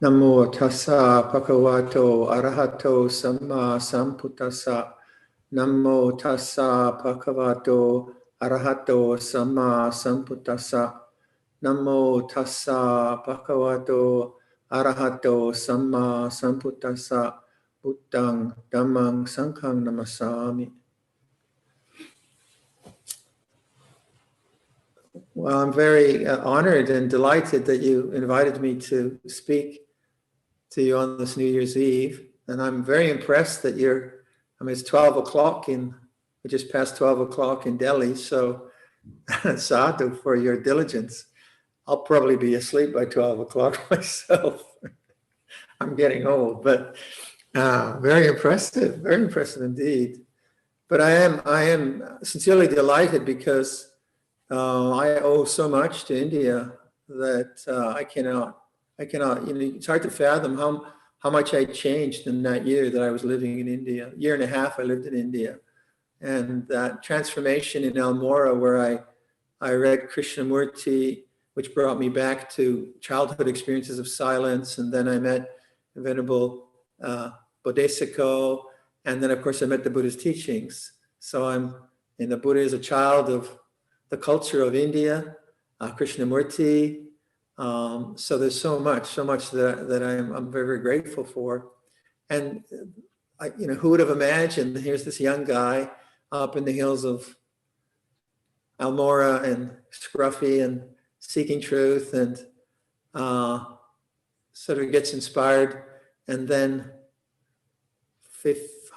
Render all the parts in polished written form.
Namo tassa bhagavato arahato samma sambuddhassa. Namo tassa bhagavato arahato samma sambuddhassa. Namo tassa bhagavato arahato samma sambuddhassa. Buddhang dhammang sanghang namasami. Well, I'm very honored and delighted that you invited me to speak to you on this New Year's Eve. And I'm very impressed that it's 12 o'clock we just passed 12 o'clock in Delhi. So sadhu for your diligence. I'll probably be asleep by 12 o'clock myself. I'm getting old, but very impressive indeed. But I am sincerely delighted because I owe so much to India that I cannot, it's hard to fathom how much I changed in that year that I was living in India. Year and a half I lived in India. And that transformation in Almora where I read Krishnamurti, which brought me back to childhood experiences of silence. And then I met Venerable Bodhisattva. And then of course I met the Buddha's teachings. So the Buddha is a child of the culture of India, Krishnamurti. So there's so much that I'm very, very grateful for. And who would have imagined that here's this young guy up in the hills of Almora and scruffy and seeking truth and sort of gets inspired. And then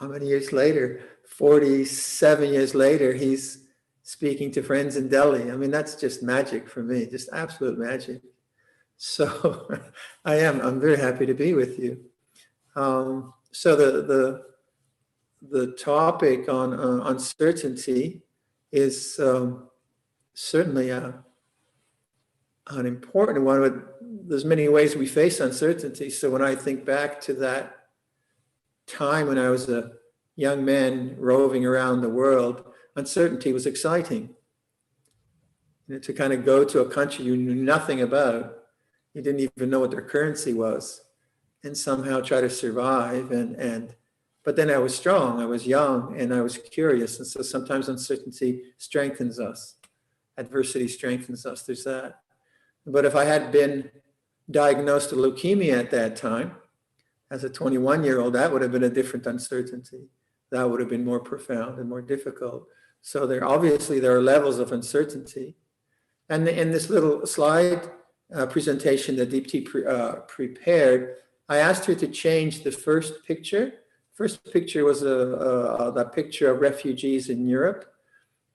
how many years later? 47 years later, he's speaking to friends in Delhi. I mean, that's just magic for me, just absolute magic. So I'm very happy to be with you. So the topic on uncertainty is certainly an important one. There's many ways we face uncertainty. So when I think back to that time when I was a young man roving around the world, uncertainty was exciting. To kind of go to a country you knew nothing about, you didn't even know what their currency was, and somehow try to survive. But then I was strong, I was young, and I was curious. And so sometimes uncertainty strengthens us. Adversity strengthens us. There's that. But if I had been diagnosed with leukemia at that time, as a 21-year-old, that would have been a different uncertainty. That would have been more profound and more difficult. So there are levels of uncertainty. And in this little slide presentation that Deepti prepared, I asked her to change the first picture. First picture was that picture of refugees in Europe.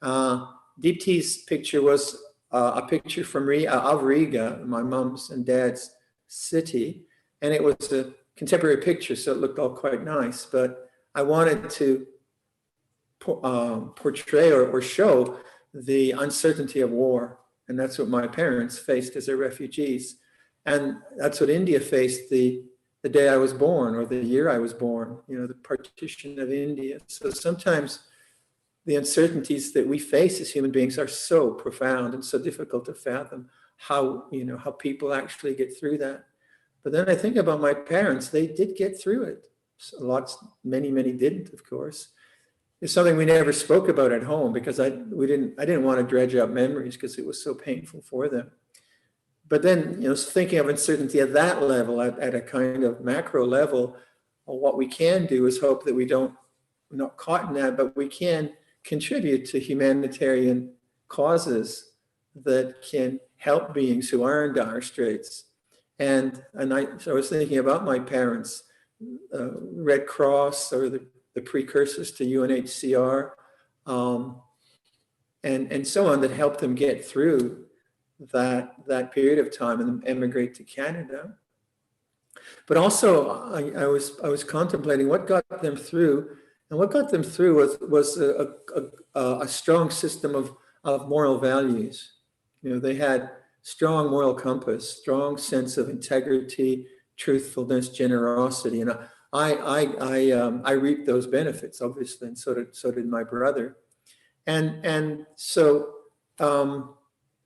Deepti's picture was a picture from of Riga, my mom's and dad's city. And it was a contemporary picture, so it looked all quite nice. But I wanted to portray or show the uncertainty of war. And that's what my parents faced as their refugees. And that's what India faced the day I was born, or the year I was born, the partition of India. So sometimes the uncertainties that we face as human beings are so profound and so difficult to fathom how people actually get through that. But then I think about my parents, they did get through it. Many didn't, of course. It's something we never spoke about at home because I didn't want to dredge up memories because it was so painful for them. But then, thinking of uncertainty at that level, at a kind of macro level, what we can do is hope that we're not caught in that, but we can contribute to humanitarian causes that can help beings who are in dire straits. So I was thinking about my parents, Red Cross, or the precursors to UNHCR, and so on, that helped them get through that period of time and emigrate to Canada. But also, I was contemplating what got them through, and what got them through was a strong system of moral values. They had strong moral compass, strong sense of integrity, truthfulness, generosity, and I reaped those benefits, obviously, and so did my brother. And so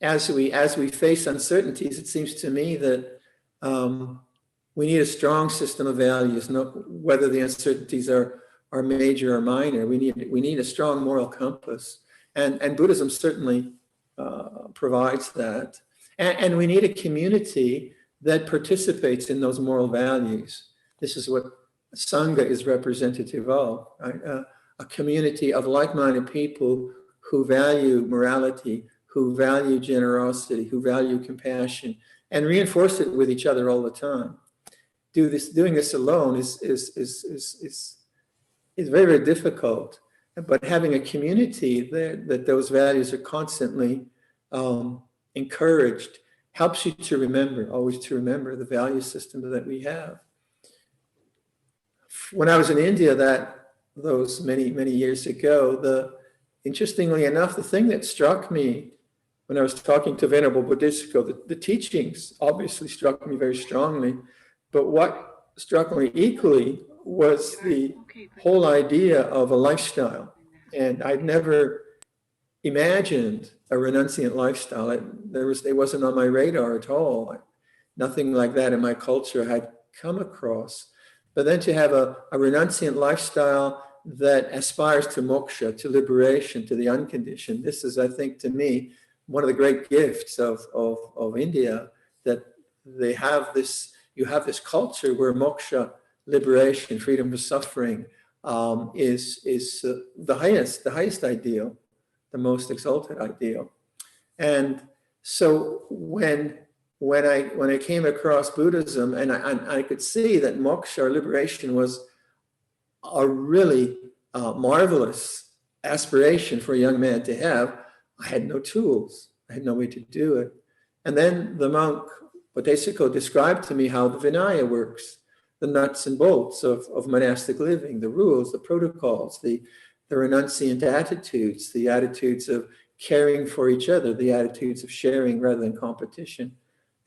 as we face uncertainties, it seems to me that we need a strong system of values, whether the uncertainties are major or minor. We need a strong moral compass, and Buddhism certainly provides that. And we need a community that participates in those moral values. This is what Sangha is representative of, right? A community of like-minded people who value morality, who value generosity, who value compassion, and reinforce it with each other all the time. Doing this alone is very, very difficult. But having a community that those values are constantly encouraged helps you to remember, always to remember the value system that we have. When I was in India, those many, many years ago, interestingly enough, the thing that struck me when I was talking to Venerable Bodhisattva, the teachings obviously struck me very strongly, but what struck me equally was the whole idea of a lifestyle. And I'd never imagined a renunciant lifestyle. It wasn't on my radar at all. Nothing like that in my culture had come across. But then to have a renunciant lifestyle that aspires to moksha, to liberation, to the unconditioned, this is, I think, to me, one of the great gifts of India, that they have this, you have this culture where moksha, liberation, freedom from suffering, is the highest ideal, the most exalted ideal. And so when I came across Buddhism, and I could see that moksha, or liberation, was a really marvelous aspiration for a young man to have, I had no tools. I had no way to do it. And then the monk Bodhisattva described to me how the Vinaya works, the nuts and bolts of monastic living, the rules, the protocols, the renunciant attitudes, the attitudes of caring for each other, the attitudes of sharing rather than competition,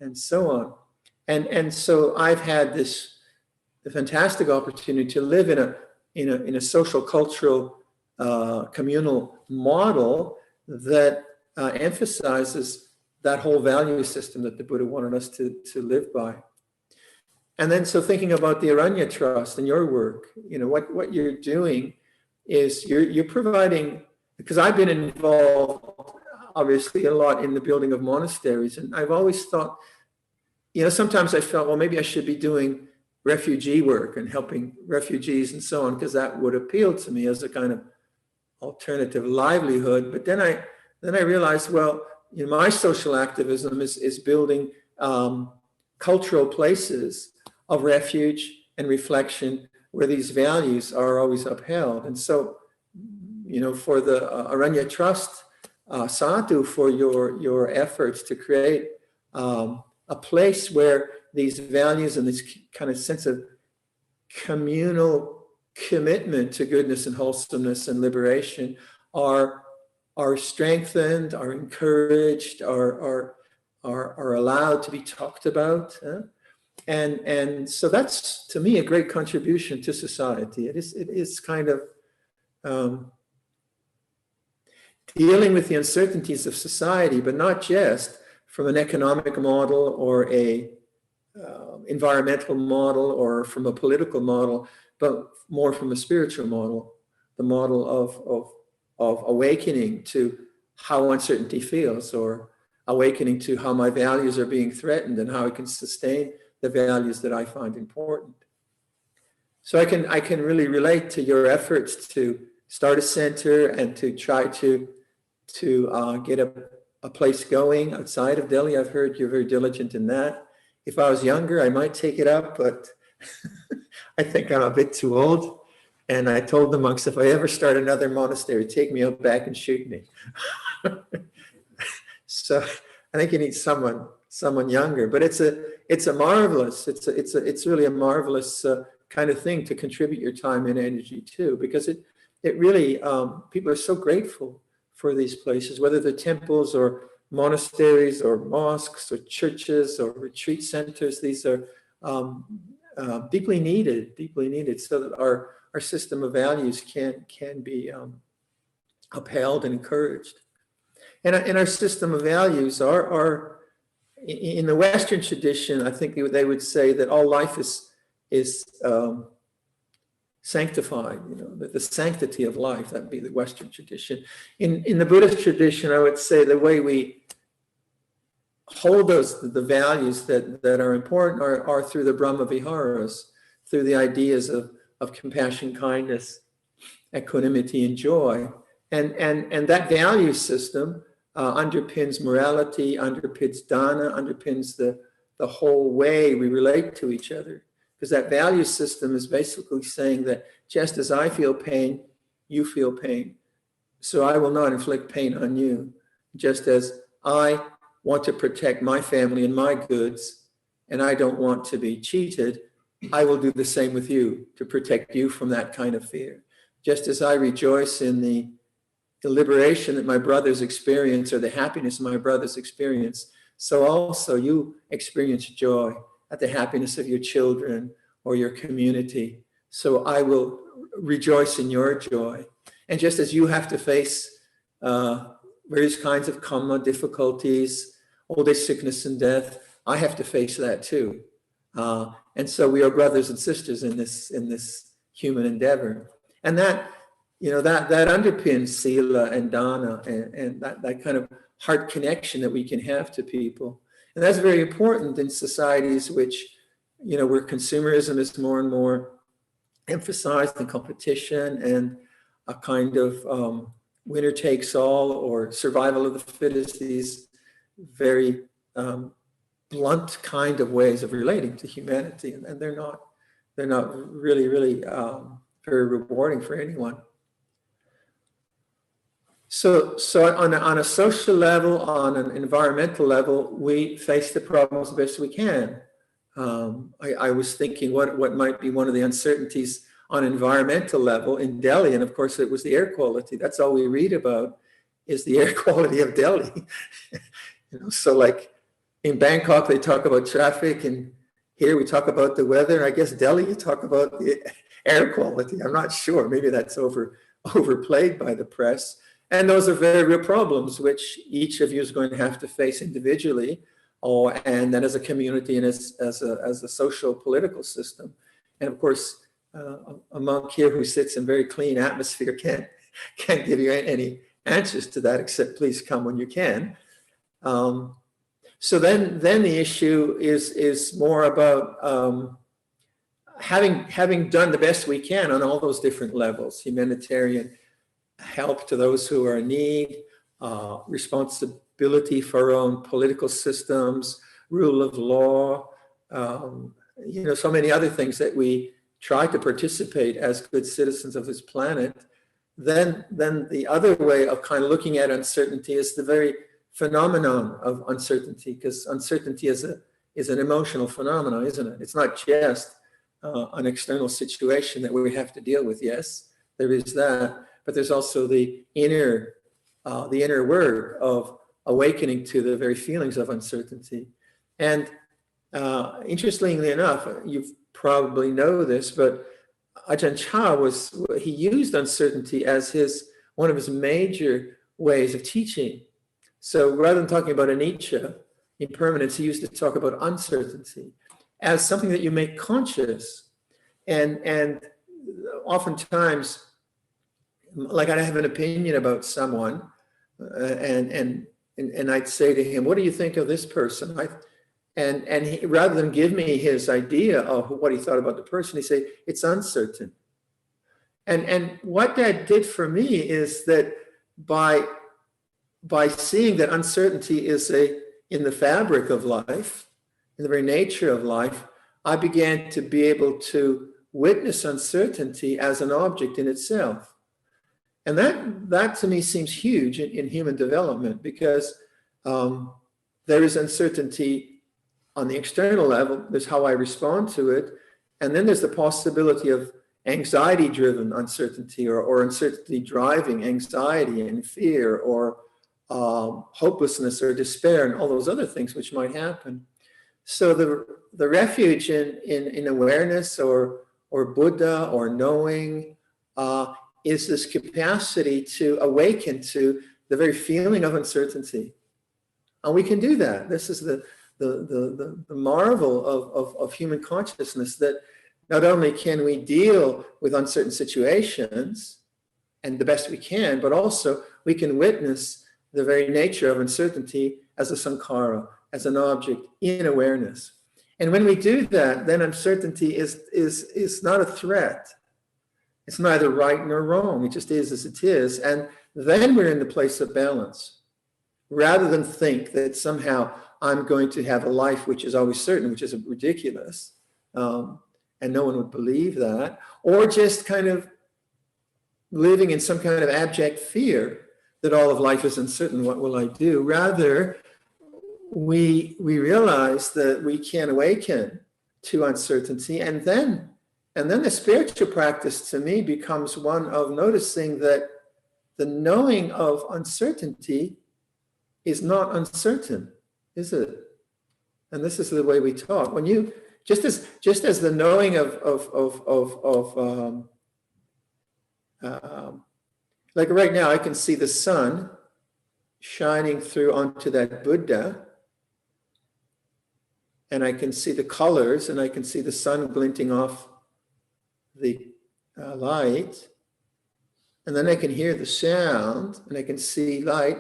and so on. And so I've had the fantastic opportunity to live in a social, cultural, communal model that emphasizes that whole value system that the Buddha wanted us to live by. And then, so thinking about the Aranya Trust and your work, what you're doing is you're providing, because I've been involved, obviously, a lot in the building of monasteries, and I've always thought, sometimes I felt, well, maybe I should be doing refugee work and helping refugees and so on, because that would appeal to me as a kind of alternative livelihood. But then I realized, well, my social activism is building cultural places of refuge and reflection where these values are always upheld. And so, for the Aranya Trust, sadhu for your efforts to create a place where these values and this kind of sense of communal commitment to goodness and wholesomeness and liberation are strengthened, are encouraged, are allowed to be talked about. And so that's, to me, a great contribution to society. It is kind of dealing with the uncertainties of society, but not just from an economic model or a environmental model or from a political model, but more from a spiritual model, the model of awakening to how uncertainty feels, or awakening to how my values are being threatened and how I can sustain the values that I find important. So I can really relate to your efforts to start a center and to try to get a place going outside of Delhi. I've heard you're very diligent in that. If I was younger, I might take it up, but I think I'm a bit too old. And I told the monks, if I ever start another monastery, take me out back and shoot me. So I think you need someone younger. But it's really a marvelous kind of thing to contribute your time and energy to, because it really, people are so grateful for these places, whether they're temples or monasteries or mosques or churches or retreat centers. These are deeply needed so that our system of values can be upheld and encouraged. And our system of values are in the Western tradition, I think they would say that all life is sanctified, the sanctity of life. That would be the Western tradition. In the Buddhist tradition, I would say the way we hold the values that are important are through the Brahma Viharas, through the ideas of compassion, kindness, equanimity, and joy. And that value system underpins morality, underpins dana, underpins the whole way we relate to each other. Because that value system is basically saying that just as I feel pain, you feel pain. So I will not inflict pain on you. Just as I want to protect my family and my goods, and I don't want to be cheated, I will do the same with you to protect you from that kind of fear. Just as I rejoice in the liberation that my brothers experience, or the happiness my brothers experience, so also you experience joy at the happiness of your children or your community. So I will rejoice in your joy. And just as you have to face various kinds of karma, difficulties, old age, sickness, and death, I have to face that too. And so we are brothers and sisters in this human endeavor. And that underpins sila and dana and that kind of heart connection that we can have to people. And that's very important in societies which, where consumerism is more and more emphasized, and competition and a kind of winner takes all or survival of the fittest, these very blunt kind of ways of relating to humanity. And they're not really very rewarding for anyone. So on a social level, on an environmental level, we face the problems the best we can. I was thinking what might be one of the uncertainties on environmental level in Delhi, and of course it was the air quality. That's all we read about is the air quality of Delhi. So like in Bangkok they talk about traffic, and here we talk about the weather. I guess Delhi you talk about the air quality. I'm not sure. Maybe that's overplayed by the press. And those are very real problems which each of you is going to have to face individually, and then as a community and as a social political system. And of course, a monk here who sits in very clean atmosphere can't give you any answers to that, except please come when you can. So then the issue is more about having done the best we can on all those different levels: humanitarian help to those who are in need, responsibility for our own political systems, rule of law, so many other things that we try to participate as good citizens of this planet. Then the other way of kind of looking at uncertainty is the very phenomenon of uncertainty, because uncertainty is an emotional phenomenon, isn't it? It's not just an external situation that we have to deal with. Yes, there is that. But there's also the inner word of awakening to the very feelings of uncertainty. And interestingly enough, you probably know this, but Ajahn Chah he used uncertainty as one of his major ways of teaching. So rather than talking about anicca, impermanence, he used to talk about uncertainty as something that you make conscious. And oftentimes, like I have an opinion about someone, and I'd say to him, "What do you think of this person?" And he, rather than give me his idea of what he thought about the person, he'd say, "It's uncertain." And what that did for me is that by seeing that uncertainty is in the fabric of life, in the very nature of life, I began to be able to witness uncertainty as an object in itself. And that to me seems huge in human development, because there is uncertainty on the external level. There's how I respond to it. And then there's the possibility of anxiety-driven uncertainty, or uncertainty driving anxiety and fear, or hopelessness or despair, and all those other things which might happen. So the refuge in awareness or Buddha or knowing is this capacity to awaken to the very feeling of uncertainty. And we can do that. This is the marvel of human consciousness, that not only can we deal with uncertain situations and the best we can, but also we can witness the very nature of uncertainty as a sankhara, as an object in awareness. And when we do that, then uncertainty is not a threat. It's neither right nor wrong. It just is as it is. And then we're in the place of balance. Rather than think that somehow I'm going to have a life which is always certain, which is ridiculous, and no one would believe that, or just kind of living in some kind of abject fear that all of life is uncertain, what will I do? Rather, we realize that we can awaken to uncertainty, and then the spiritual practice to me becomes one of noticing that the knowing of uncertainty is not uncertain, is it? And this is the way we talk. When you just as the knowing of like right now, I can see the sun shining through onto that Buddha, and I can see the colors, and I can see the sun glinting off the light, and then I can hear the sound, and I can see light.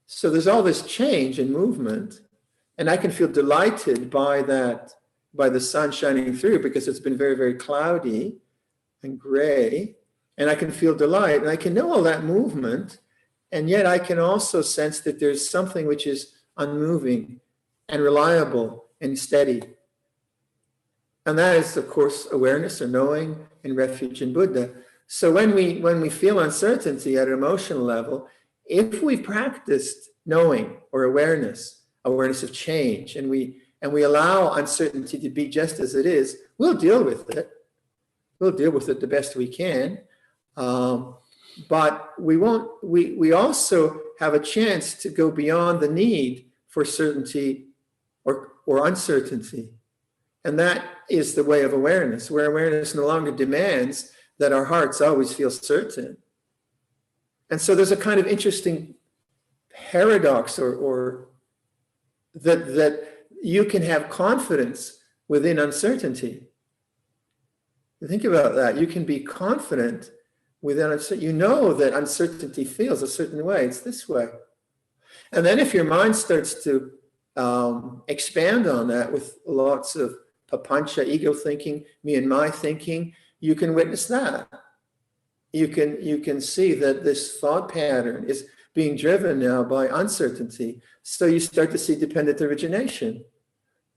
So there's all this change and movement, and I can feel delighted by that, by the sun shining through, because it's been very, very cloudy and gray, and I can feel delight, and I can know all that movement, and yet I can also sense that there's something which is unmoving and reliable and steady. And that is, of course, awareness or knowing and refuge in Buddha. So when we feel uncertainty at an emotional level, if we've practiced knowing or awareness of change, and we allow uncertainty to be just as it is, we'll deal with it. We'll deal with it the best we can. But we won't. We also have a chance to go beyond the need for certainty or uncertainty. And that is the way of awareness, where awareness no longer demands that our hearts always feel certain. And so there's a kind of interesting paradox, or that you can have confidence within uncertainty. Think about that. You can be confident within uncertainty. You know that uncertainty feels a certain way. It's this way. And then if your mind starts to expand on that with lots of papancha, ego thinking, me and my thinking, you can witness that. You can see that this thought pattern is being driven now by uncertainty. So you start to see dependent origination,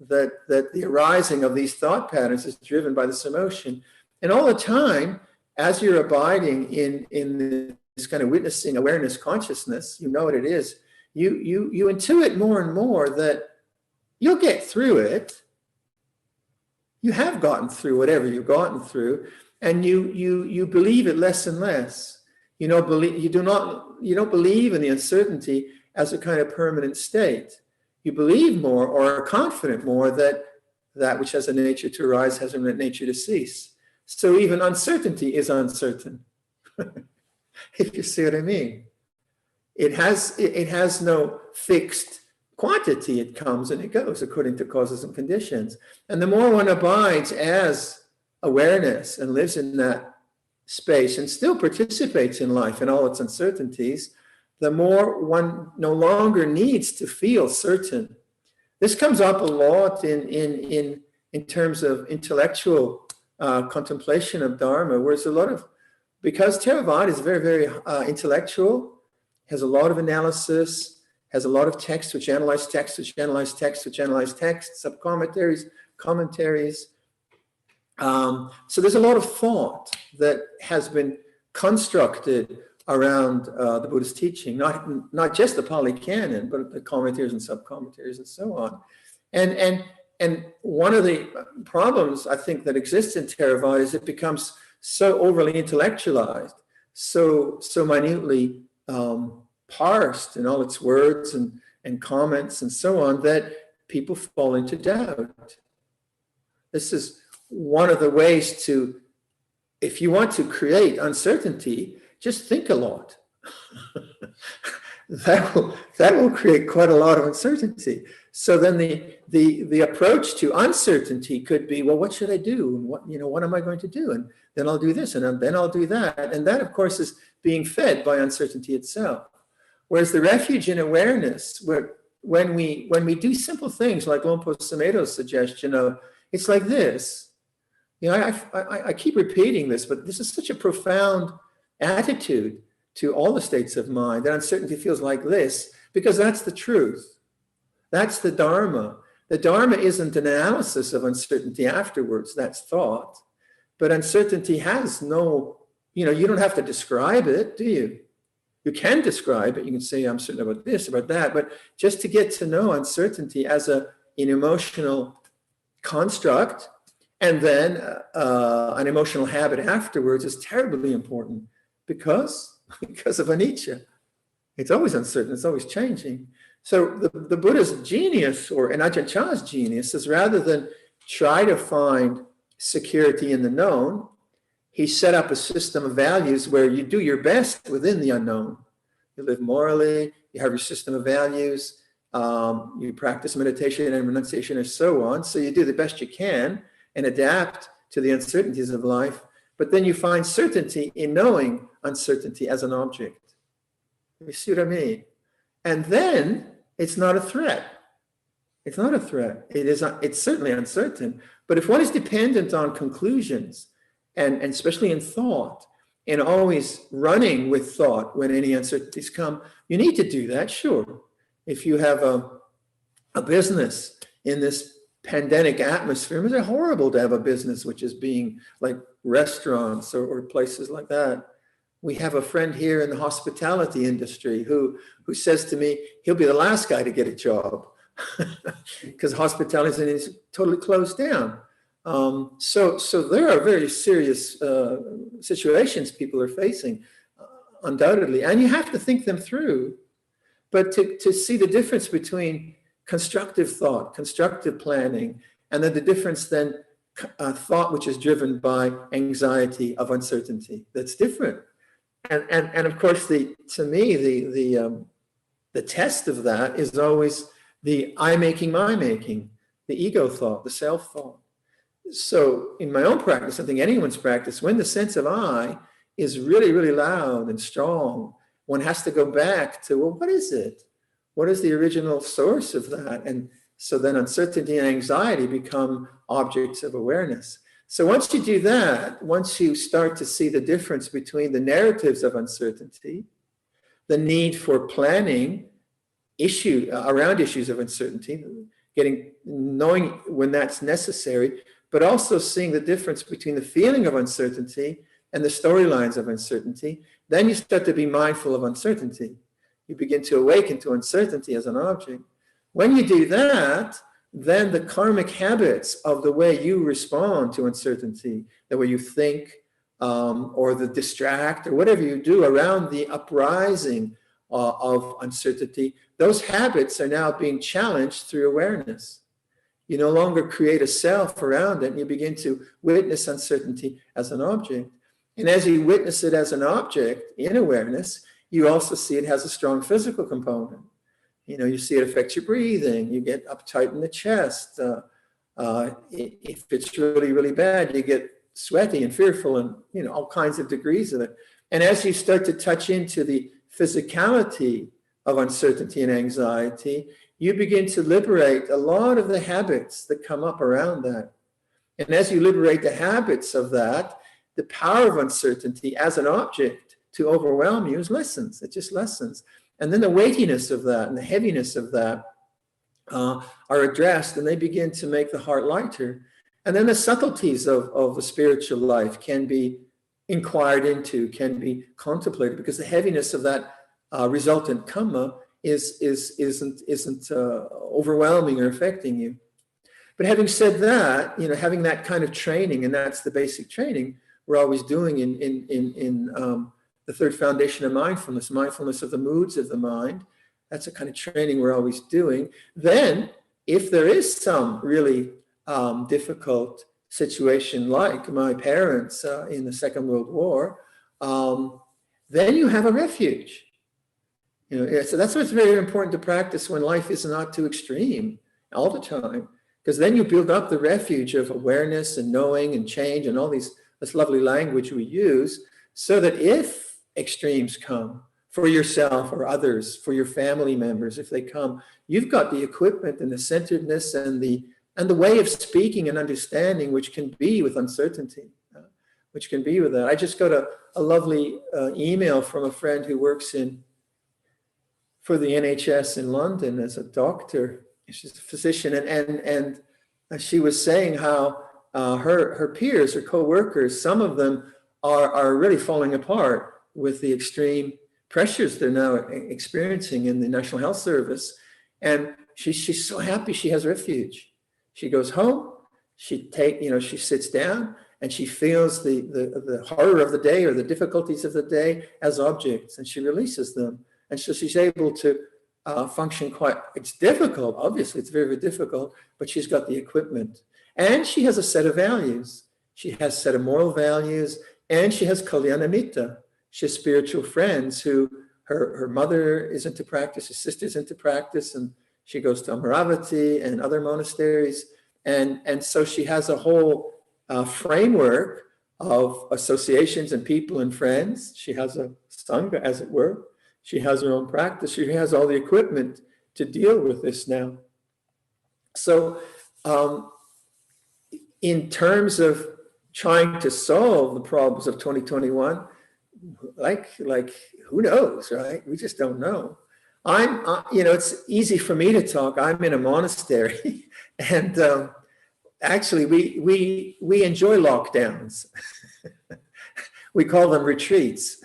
that the arising of these thought patterns is driven by this emotion. And all the time, as you're abiding in this kind of witnessing awareness consciousness, you know what it is, you intuit more and more that you'll get through it. You have gotten through whatever you've gotten through, and you believe it less and less. You don't believe in the uncertainty as a kind of permanent state. You believe more, or are confident more, that which has a nature to arise has a nature to cease. So even uncertainty is uncertain. If you see what I mean. It has no fixed quantity. It comes and it goes according to causes and conditions. And the more one abides as awareness and lives in that space and still participates in life and all its uncertainties, the more one no longer needs to feel certain. This comes up a lot in terms of intellectual contemplation of Dharma, where it's a lot of, because Theravada is very, very intellectual, has a lot of analysis, has a lot of text which analyze text, which analyze text, which analyze text, sub-commentaries, commentaries. So there's a lot of thought that has been constructed around the Buddhist teaching, not just the Pali Canon, but the commentaries and sub-commentaries and so on. And one of the problems I think that exists in Theravada is it becomes so overly intellectualized, so minutely parsed in all its words and comments and so on, that people fall into doubt. This is one of the ways to, if you want to create uncertainty, just think a lot. That will create quite a lot of uncertainty. So then the approach to uncertainty could be, well, what should I do? And what am I going to do? And then I'll do this, and then I'll do that. And that, of course, is being fed by uncertainty itself. Whereas the refuge in awareness, where when we do simple things like Lompo Sameto's suggestion of, it's like this. I keep repeating this, but this is such a profound attitude to all the states of mind, that uncertainty feels like this, because that's the truth. That's the Dharma. The Dharma isn't an analysis of uncertainty afterwards, that's thought. But uncertainty has no, you don't have to describe it, do you? You can describe it. You can say, I'm certain about this, about that. But just to get to know uncertainty as an emotional construct, and then an emotional habit afterwards, is terribly important because of anicca. It's always uncertain. It's always changing. So the Buddha's genius, or Ajahn Chah's genius, is rather than try to find security in the known, he set up a system of values where you do your best within the unknown. You live morally, you have your system of values, you practice meditation and renunciation and so on. So you do the best you can and adapt to the uncertainties of life. But then you find certainty in knowing uncertainty as an object. You see what I mean? And then it's not a threat. It's not a threat. It's certainly uncertain. But if one is dependent on conclusions, and especially in thought, and always running with thought when any uncertainties come, you need to do that, sure. If you have a business in this pandemic atmosphere, it's horrible to have a business which is being like restaurants or places like that. We have a friend here in the hospitality industry who says to me, he'll be the last guy to get a job because hospitality is totally closed down. So there are very serious situations people are facing, undoubtedly, and you have to think them through. But to see the difference between constructive thought, constructive planning, and then the difference then thought which is driven by anxiety of uncertainty, that's different. And of course, to me, the test of that is always the I making, my making, the ego thought, the self thought. So in my own practice, I think anyone's practice, when the sense of I is really, really loud and strong, one has to go back to, well, what is it? What is the original source of that? And so then uncertainty and anxiety become objects of awareness. So once you do that, once you start to see the difference between the narratives of uncertainty, the need for planning around issues of uncertainty, knowing when that's necessary, but also seeing the difference between the feeling of uncertainty and the storylines of uncertainty, then you start to be mindful of uncertainty. You begin to awaken to uncertainty as an object. When you do that, then the karmic habits of the way you respond to uncertainty, the way you think, or the distract, or whatever you do around the uprising of uncertainty, those habits are now being challenged through awareness. You no longer create a self around it, and you begin to witness uncertainty as an object. And as you witness it as an object in awareness, you also see it has a strong physical component. You see it affects your breathing, you get uptight in the chest. If it's really, really bad, you get sweaty and fearful and, all kinds of degrees of it. And as you start to touch into the physicality of uncertainty and anxiety, you begin to liberate a lot of the habits that come up around that. And as you liberate the habits of that, the power of uncertainty as an object to overwhelm you lessens. It just lessens. And then the weightiness of that and the heaviness of that are addressed, and they begin to make the heart lighter. And then the subtleties of the spiritual life can be inquired into, can be contemplated, because the heaviness of that resultant karma isn't overwhelming or affecting you. But having said that, having that kind of training, and that's the basic training we're always doing in the third foundation of mindfulness of the moods of the mind. That's a kind of training we're always doing. Then, if there is some really difficult situation, like my parents in the Second World War, then you have a refuge. So that's why it's very important to practice when life is not too extreme all the time, because then you build up the refuge of awareness and knowing and change and all this lovely language we use, so that if extremes come for yourself or others, for your family members, if they come, you've got the equipment and the centeredness and the way of speaking and understanding, which can be with uncertainty, which can be with that. I just got a lovely email from a friend who works for the NHS in London as a doctor. She's a physician, and she was saying how her peers, her co-workers, some of them are really falling apart with the extreme pressures they're now experiencing in the National Health Service. And she's so happy she has refuge. She goes home, she sits down, and she feels the horror of the day or the difficulties of the day as objects, and she releases them. And so she's able to function it's difficult, obviously, it's very, very difficult, but she's got the equipment. And she has a set of values. She has a set of moral values, and she has kalyanamitta. She has spiritual friends who, her mother is into practice, her sister's into practice, and she goes to Amaravati and other monasteries. And so she has a whole framework of associations and people and friends. She has a sangha, as it were. She has her own practice. She has all the equipment to deal with this now. So in terms of trying to solve the problems of 2021, like who knows, right? We just don't know. It's easy for me to talk. I'm in a monastery, and actually we enjoy lockdowns. We call them retreats.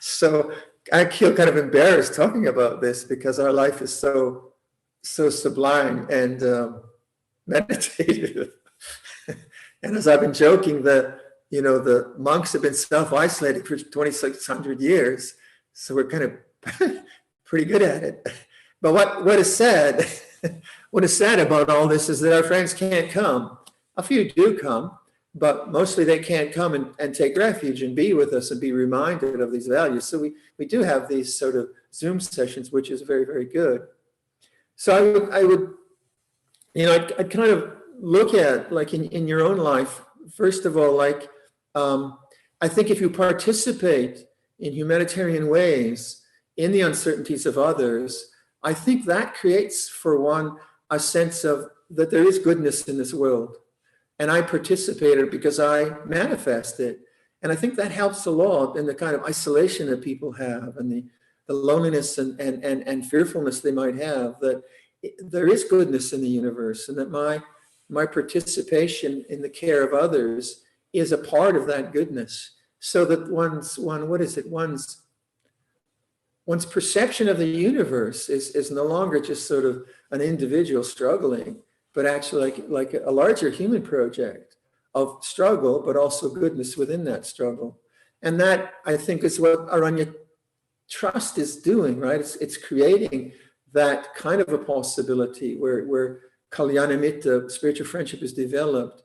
So I feel kind of embarrassed talking about this because our life is so sublime and meditative. And as I've been joking, the monks have been self-isolating for 2,600 years, so we're kind of pretty good at it. But what is sad about all this is that our friends can't come. A few do come, but mostly they can't come and take refuge and be with us and be reminded of these values. So we do have these sort of Zoom sessions, which is very, very good. So I would I'd kind of look at, like, in your own life, first of all, like, I think if you participate in humanitarian ways in the uncertainties of others, I think that creates, for one, a sense of that there is goodness in this world. And I participated because I manifest it. And I think that helps a lot in the kind of isolation that people have and the loneliness and fearfulness they might have, that there is goodness in the universe, and that my participation in the care of others is a part of that goodness. So that one's perception of the universe is no longer just sort of an individual struggling, but actually like a larger human project of struggle, but also goodness within that struggle. And that, I think, is what Aranya Trust is doing, right? It's creating that kind of a possibility where kalyanamitta, spiritual friendship, is developed.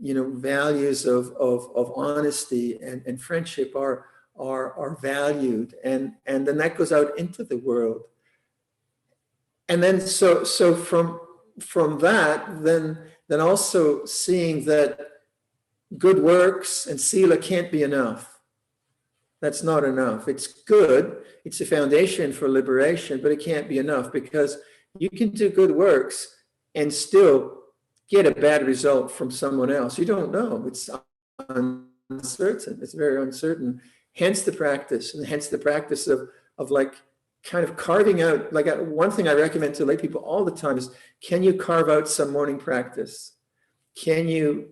Values of honesty and friendship are valued, and then that goes out into the world. And then so from that, then also seeing that good works and sila can't be enough. That's not enough. It's good. It's a foundation for liberation, but it can't be enough, because you can do good works and still get a bad result from someone else. You don't know. It's uncertain. It's very uncertain. Hence the practice, and hence the practice of like kind of carving out, like one thing I recommend to lay people all the time is, can you carve out some morning practice? Can you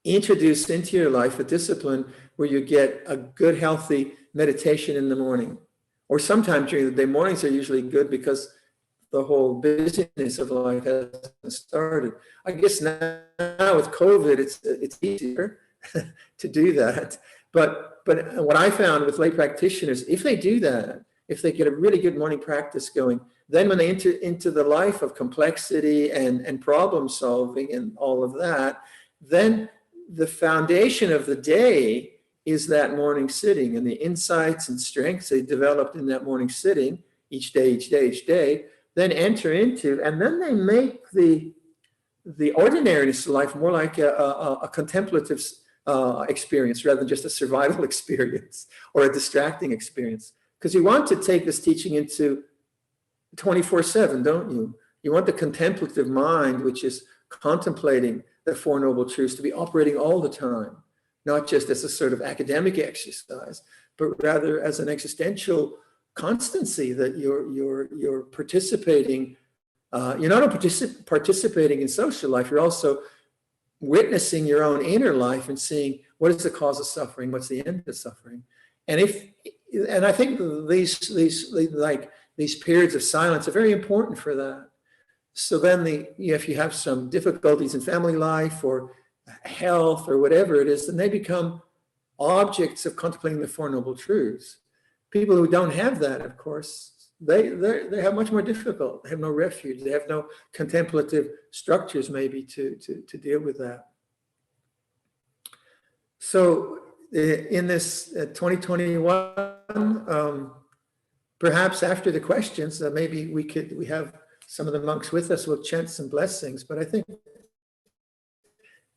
introduce into your life a discipline where you get a good, healthy meditation in the morning? Or sometime during the day. Mornings are usually good because the whole busyness of life hasn't started. I guess now with COVID, it's easier to do that. But what I found with lay practitioners, if they do that, if they get a really good morning practice going, then when they enter into the life of complexity and problem solving and all of that, then the foundation of the day is that morning sitting, and the insights and strengths they developed in that morning sitting each day, then enter into, and then they make the ordinariness of life more like a contemplative experience rather than just a survival experience or a distracting experience. Because you want to take this teaching into 24/7, don't you? You want the contemplative mind, which is contemplating the Four Noble Truths, to be operating all the time, not just as a sort of academic exercise, but rather as an existential constancy that you're participating. You're not only participating in social life, you're also witnessing your own inner life and seeing what is the cause of suffering, what's the end of suffering. And I think these periods of silence are very important for that. So then if you have some difficulties in family life or health or whatever it is, then they become objects of contemplating the Four Noble Truths. People who don't have that, of course, they have much more difficult. They have no refuge. They have no contemplative structures maybe to deal with that. So in this 2021, perhaps after the questions, maybe we have some of the monks with us. We'll chant some blessings, but I think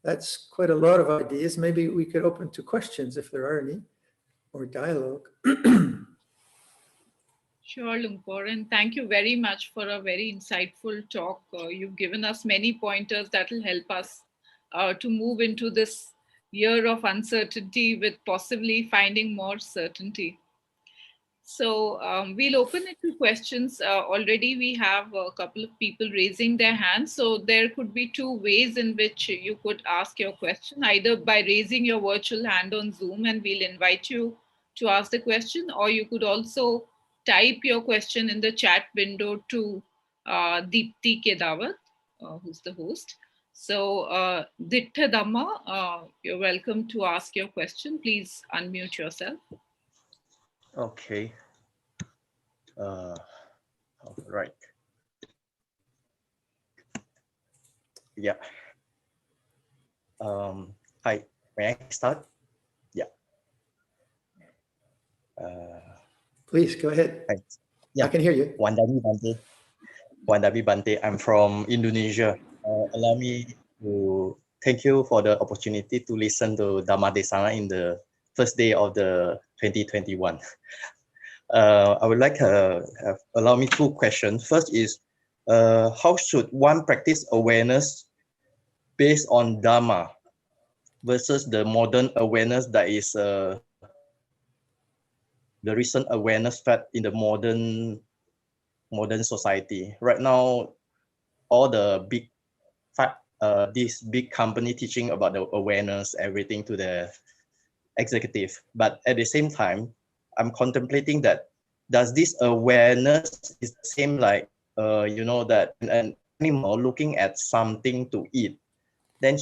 that's quite a lot of ideas. Maybe we could open to questions if there are any, or dialogue. Sure, Lumpur, and thank you very much for a very insightful talk. You've given us many pointers that will help us to move into this year of uncertainty with possibly finding more certainty. So we'll open it to questions. Already we have a couple of people raising their hands. So there could be two ways in which you could ask your question, either by raising your virtual hand on Zoom and we'll invite you to ask the question, or you could also type your question in the chat window to Deepti Kedawat, who's the host. So Viradhammo, you're welcome to ask your question. Please unmute yourself. Okay. Right. Yeah. Hi, may I start? Yeah. Please go ahead. Hi. Yeah. I can hear you. Wandami Bante. I'm from Indonesia. Allow me to thank you for the opportunity to listen to Dharma Desana in the first day of the 2021. I would like to allow me two questions. First is, how should one practice awareness based on Dharma versus the modern awareness that is the recent awareness fad in the modern society? Right now, all the this big company teaching about the awareness, everything to the executive. But at the same time, I'm contemplating that, does this awareness is the same like, that an animal looking at something to eat, then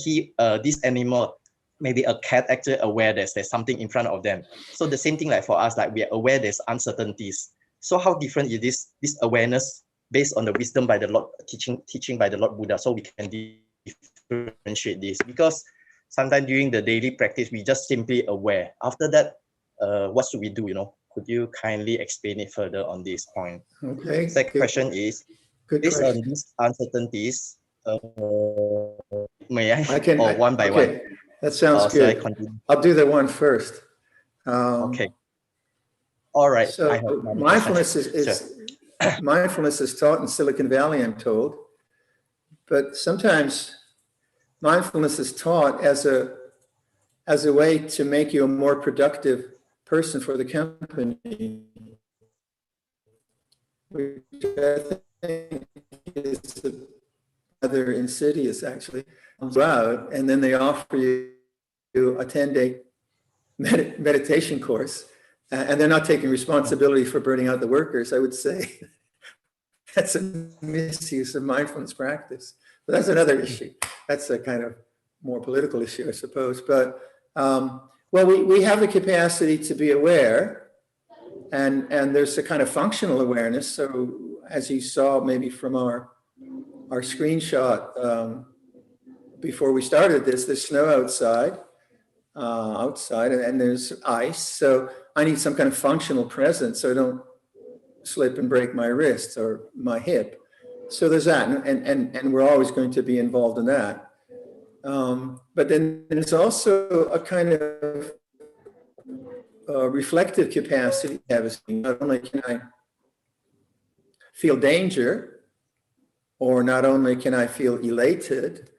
this animal, maybe a cat, actually aware that there's something in front of them. So the same thing like for us, like we are aware there's uncertainties. So how different is this awareness based on the wisdom by the Lord, teaching by the Lord Buddha, so we can differentiate this? Because sometimes during the daily practice, we just simply aware. After that, what should we do? Could you kindly explain it further on this point? Okay. Second question is, based on these uncertainties, may I can, or one by one? That sounds good. I'll do the one first. Okay. All right. So mindfulness mindfulness is taught in Silicon Valley, I'm told, but sometimes mindfulness is taught as a way to make you a more productive person for the company, which I think is rather insidious, actually. Out, and then they offer you a 10-day meditation course, and they're not taking responsibility for burning out the workers. I would say that's a misuse of mindfulness practice. But that's another issue. That's a kind of more political issue, I suppose. But well, we have the capacity to be aware, and there's a kind of functional awareness. So as you saw maybe from our screenshot before we started this, there's snow outside. outside, and there's ice. So I need some kind of functional presence so I don't slip and break my wrist or my hip. So there's that, and we're always going to be involved in that. But then there's also a kind of reflective capacity. Not only can I feel danger, or not only can I feel elated,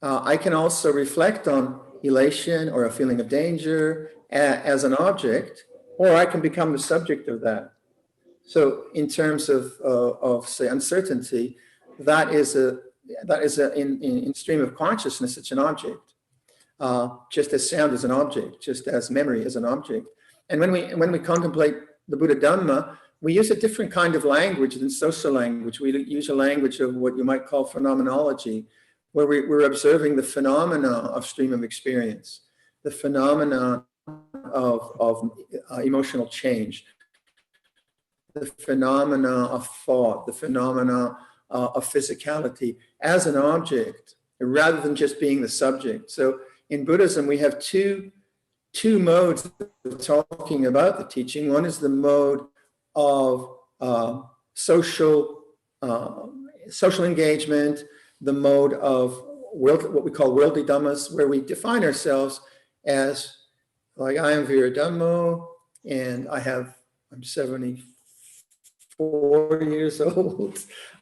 I can also reflect on elation or a feeling of danger as an object, or I can become the subject of that. So in terms of say uncertainty, that is in stream of consciousness, it's an object, just as sound is an object, just as memory is an object. And when we contemplate the Buddha Dhamma, we use a different kind of language than social language. We use a language of what you might call phenomenology, where we're observing the phenomena of stream of experience, the phenomena of emotional change, the phenomena of thought, the phenomena of physicality as an object, rather than just being the subject. So in Buddhism, we have two modes of talking about the teaching. One is the mode of social engagement, the mode of what we call worldly dhammas, where we define ourselves as, like, I am Viradhammo, and I'm 74 years old.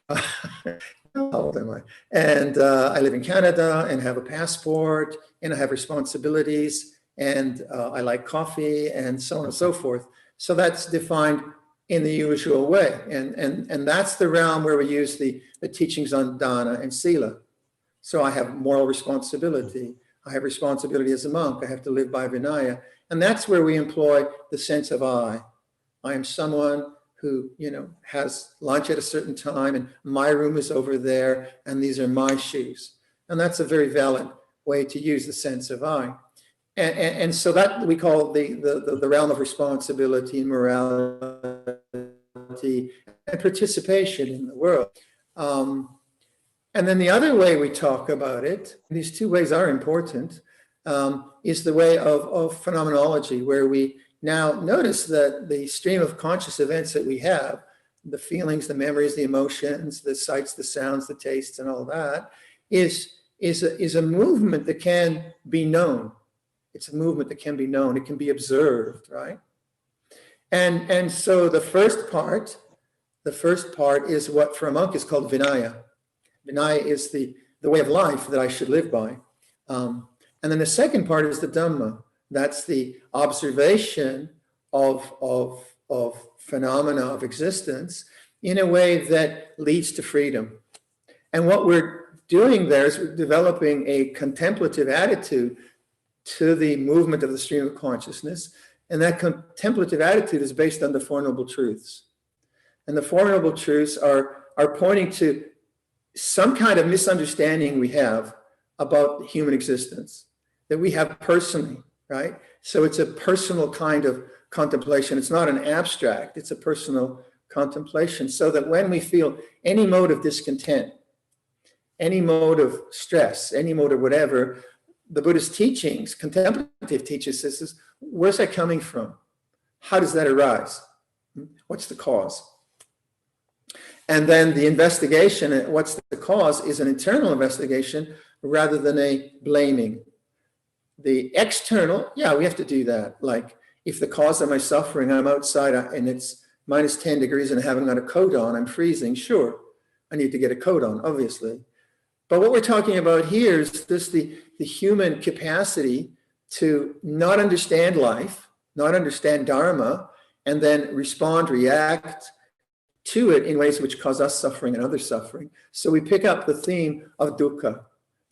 How old am I? And I live in Canada and have a passport, and I have responsibilities, and I like coffee, and so on and so forth. So that's defined in the usual way. And that's the realm where we use the teachings on dana and sila. So I have moral responsibility. I have responsibility as a monk. I have to live by Vinaya. And that's where we employ the sense of I. I am someone who, has lunch at a certain time, and my room is over there, and these are my shoes. And that's a very valid way to use the sense of I. And so that we call the realm of responsibility and morality and participation in the world. And then the other way we talk about it, these two ways are important, is the way of phenomenology, where we now notice that the stream of conscious events that we have, the feelings, the memories, the emotions, the sights, the sounds, the tastes, and all that, is a movement that can be known. It's a movement that can be known. It can be observed, right? And so the first part is what for a monk is called Vinaya. Vinaya is the way of life that I should live by. And then the second part is the Dhamma. That's the observation of phenomena of existence in a way that leads to freedom. And what we're doing there is we're developing a contemplative attitude to the movement of the stream of consciousness. And that contemplative attitude is based on the Four Noble Truths. And the Four Noble Truths are pointing to some kind of misunderstanding we have about human existence, that we have personally, right? So it's a personal kind of contemplation. It's not an abstract, it's a personal contemplation. So that when we feel any mode of discontent, any mode of stress, any mode of whatever, the Buddhist teachings, contemplative teachers says, where's that coming from? How does that arise? What's the cause? And then the investigation, what's the cause, is an internal investigation rather than a blaming. The external, yeah, we have to do that. Like if the cause of my suffering, I'm outside and it's minus 10 degrees and I haven't got a coat on, I'm freezing, sure, I need to get a coat on, obviously. But what we're talking about here is just the human capacity to not understand life, not understand Dharma, and then respond, react to it in ways which cause us suffering and others suffering. So we pick up the theme of dukkha,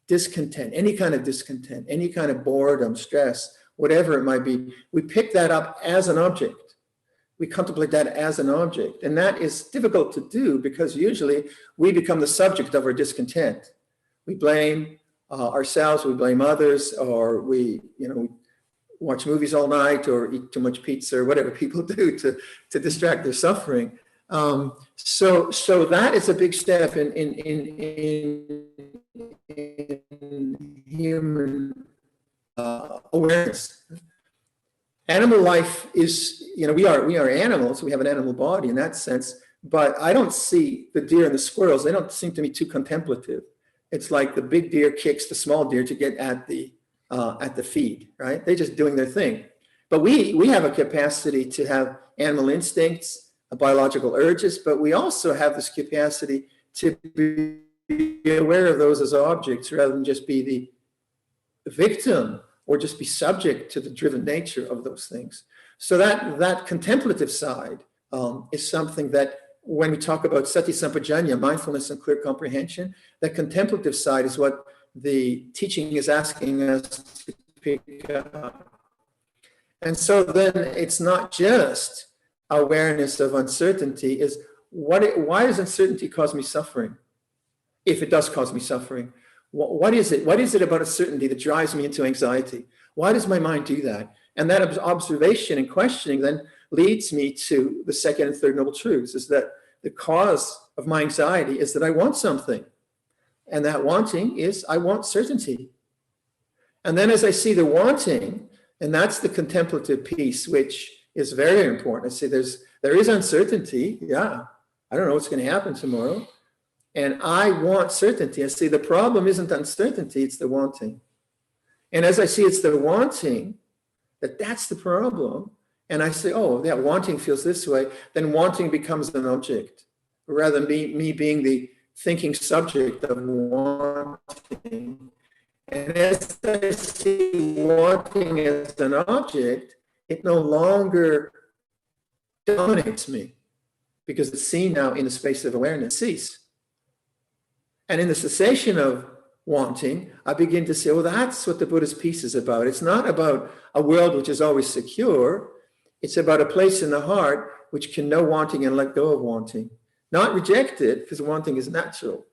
discontent, any kind of discontent, any kind of boredom, stress, whatever it might be. We pick that up as an object. We contemplate that as an object. And that is difficult to do because usually we become the subject of our discontent. We blame ourselves, we blame others, or we watch movies all night or eat too much pizza or whatever people do to distract their suffering. So that is a big step in human awareness. Animal life is, we are animals, we have an animal body in that sense, but I don't see the deer and the squirrels, they don't seem to me too contemplative. It's like the big deer kicks the small deer to get at the feed, right? They're just doing their thing. But we have a capacity to have animal instincts, biological urges, but we also have this capacity to be aware of those as objects rather than just be the victim or just be subject to the driven nature of those things. So that contemplative side is something that when we talk about sati sampajanya, mindfulness and clear comprehension, that contemplative side is what the teaching is asking us to pick up. And so then it's not just awareness of uncertainty, is why does uncertainty cause me suffering? If it does cause me suffering, what is it? What is it about uncertainty that drives me into anxiety? Why does my mind do that? And that observation and questioning then leads me to the second and third noble truths, is that the cause of my anxiety is that I want something. And that wanting is, I want certainty. And then as I see the wanting, and that's the contemplative piece, which is very important. I say there is uncertainty. Yeah, I don't know what's going to happen tomorrow. And I want certainty. I see the problem isn't uncertainty, it's the wanting. And as I see it's the wanting, that's the problem. And I say, oh, that wanting feels this way, then wanting becomes an object, rather than me being the thinking subject of wanting. And as I see wanting as an object, it no longer dominates me, because it's seen now in the space of awareness. Cease. And in the cessation of wanting, I begin to say, well, that's what the Buddhist peace is about. It's not about a world which is always secure. It's about a place in the heart which can know wanting and let go of wanting. Not reject it, because wanting is natural.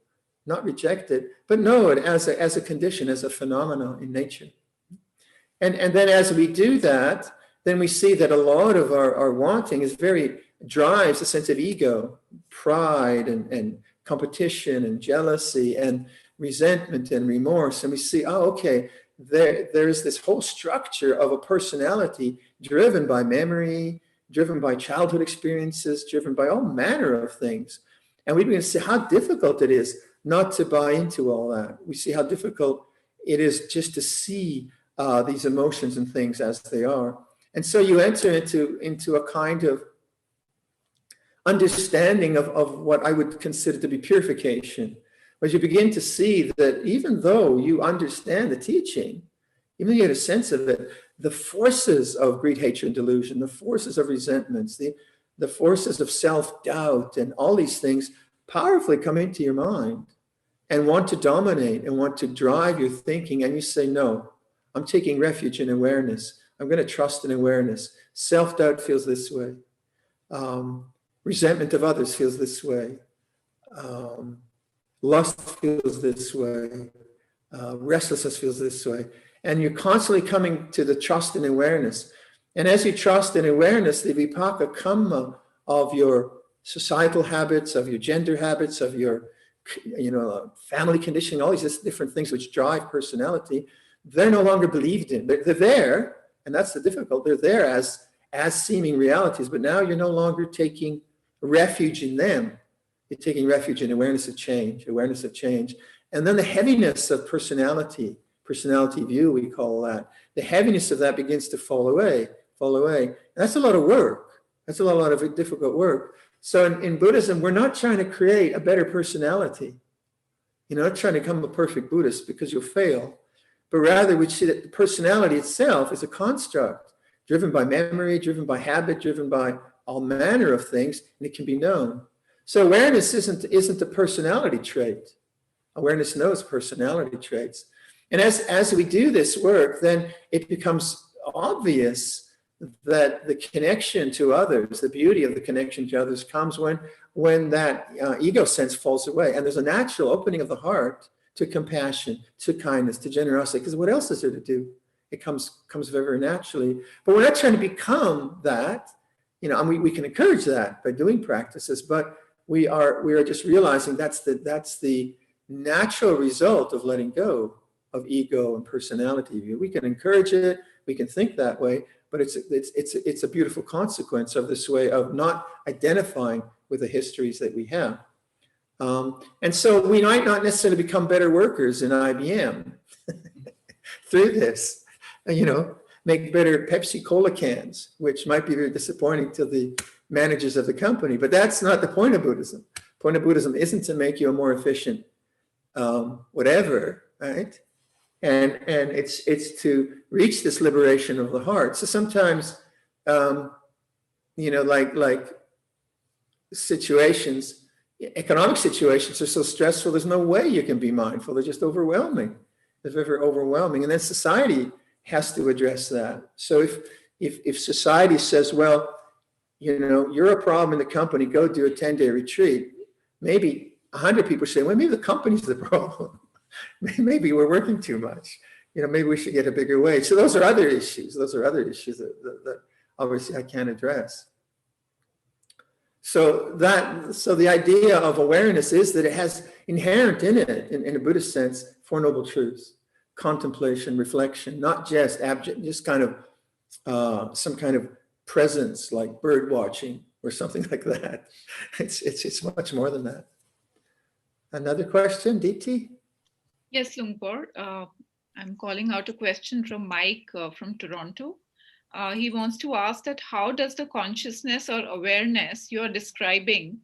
Not reject it, but know it as a condition, as a phenomenon in nature. And then as we do that, then we see that a lot of our wanting is drives a sense of ego, pride, and competition, and jealousy, and resentment, and remorse. And we see, oh, okay, there's this whole structure of a personality driven by memory, driven by childhood experiences, driven by all manner of things. And we begin to see how difficult it is not to buy into all that. We see how difficult it is just to see these emotions and things as they are. And so you enter into a kind of understanding of what I would consider to be purification, where you begin to see that even though you understand the teaching, even though you get a sense of it, the forces of greed, hatred, and delusion, the forces of resentments, the forces of self-doubt, and all these things powerfully come into your mind and want to dominate and want to drive your thinking. And you say, no, I'm taking refuge in awareness. I'm going to trust in awareness. Self-doubt feels this way. Resentment of others feels this way. Lust feels this way. Restlessness feels this way. And you're constantly coming to the trust and awareness. And as you trust in awareness, the vipaka kamma of your societal habits, of your gender habits, of your family conditioning, all these different things which drive personality, they're no longer believed in. They're there, and that's the difficult. They're there as seeming realities, but now you're no longer taking refuge in them. You're taking refuge in awareness of change. And then the heaviness of personality view, we call that. The heaviness of that begins to fall away. And that's a lot of work. That's a lot of difficult work. So in Buddhism, we're not trying to create a better personality. You're not trying to become a perfect Buddhist, because you'll fail. But rather, we see that the personality itself is a construct driven by memory, driven by habit, driven by all manner of things, and it can be known. So awareness isn't a personality trait. Awareness knows personality traits. And as we do this work, then it becomes obvious that the connection to others, the beauty of the connection to others, comes when that ego sense falls away. And there's a natural opening of the heart to compassion, to kindness, to generosity, because what else is there to do? It comes very, very naturally. But we're not trying to become that, and we can encourage that by doing practices, but we are just realizing that's the natural result of letting go of ego and personality view. We can encourage it, we can think that way, but it's a beautiful consequence of this way of not identifying with the histories that we have. And so we might not necessarily become better workers in IBM through this, make better Pepsi Cola cans, which might be very disappointing to the managers of the company, but that's not the point of Buddhism. The point of Buddhism isn't to make you a more efficient whatever, right? And it's to reach this liberation of the heart. So sometimes, like situations, economic situations are so stressful, there's no way you can be mindful. They're just overwhelming. They're very overwhelming. And then society has to address that. So if society says, well, you're a problem in the company, go do a 10-day retreat, maybe 100 people say, well, maybe the company's the problem. Maybe we're working too much. Maybe we should get a bigger wage. So those are other issues. That obviously I can't address. So the idea of awareness is that it has inherent in it, in a Buddhist sense, Four Noble Truths: contemplation, reflection, not just abject, just kind of some kind of presence like bird watching or something like that. It's much more than that. Another question, DT? Yes, Lumpur. I'm calling out a question from Mike from Toronto. He wants to ask that how does the consciousness or awareness you are describing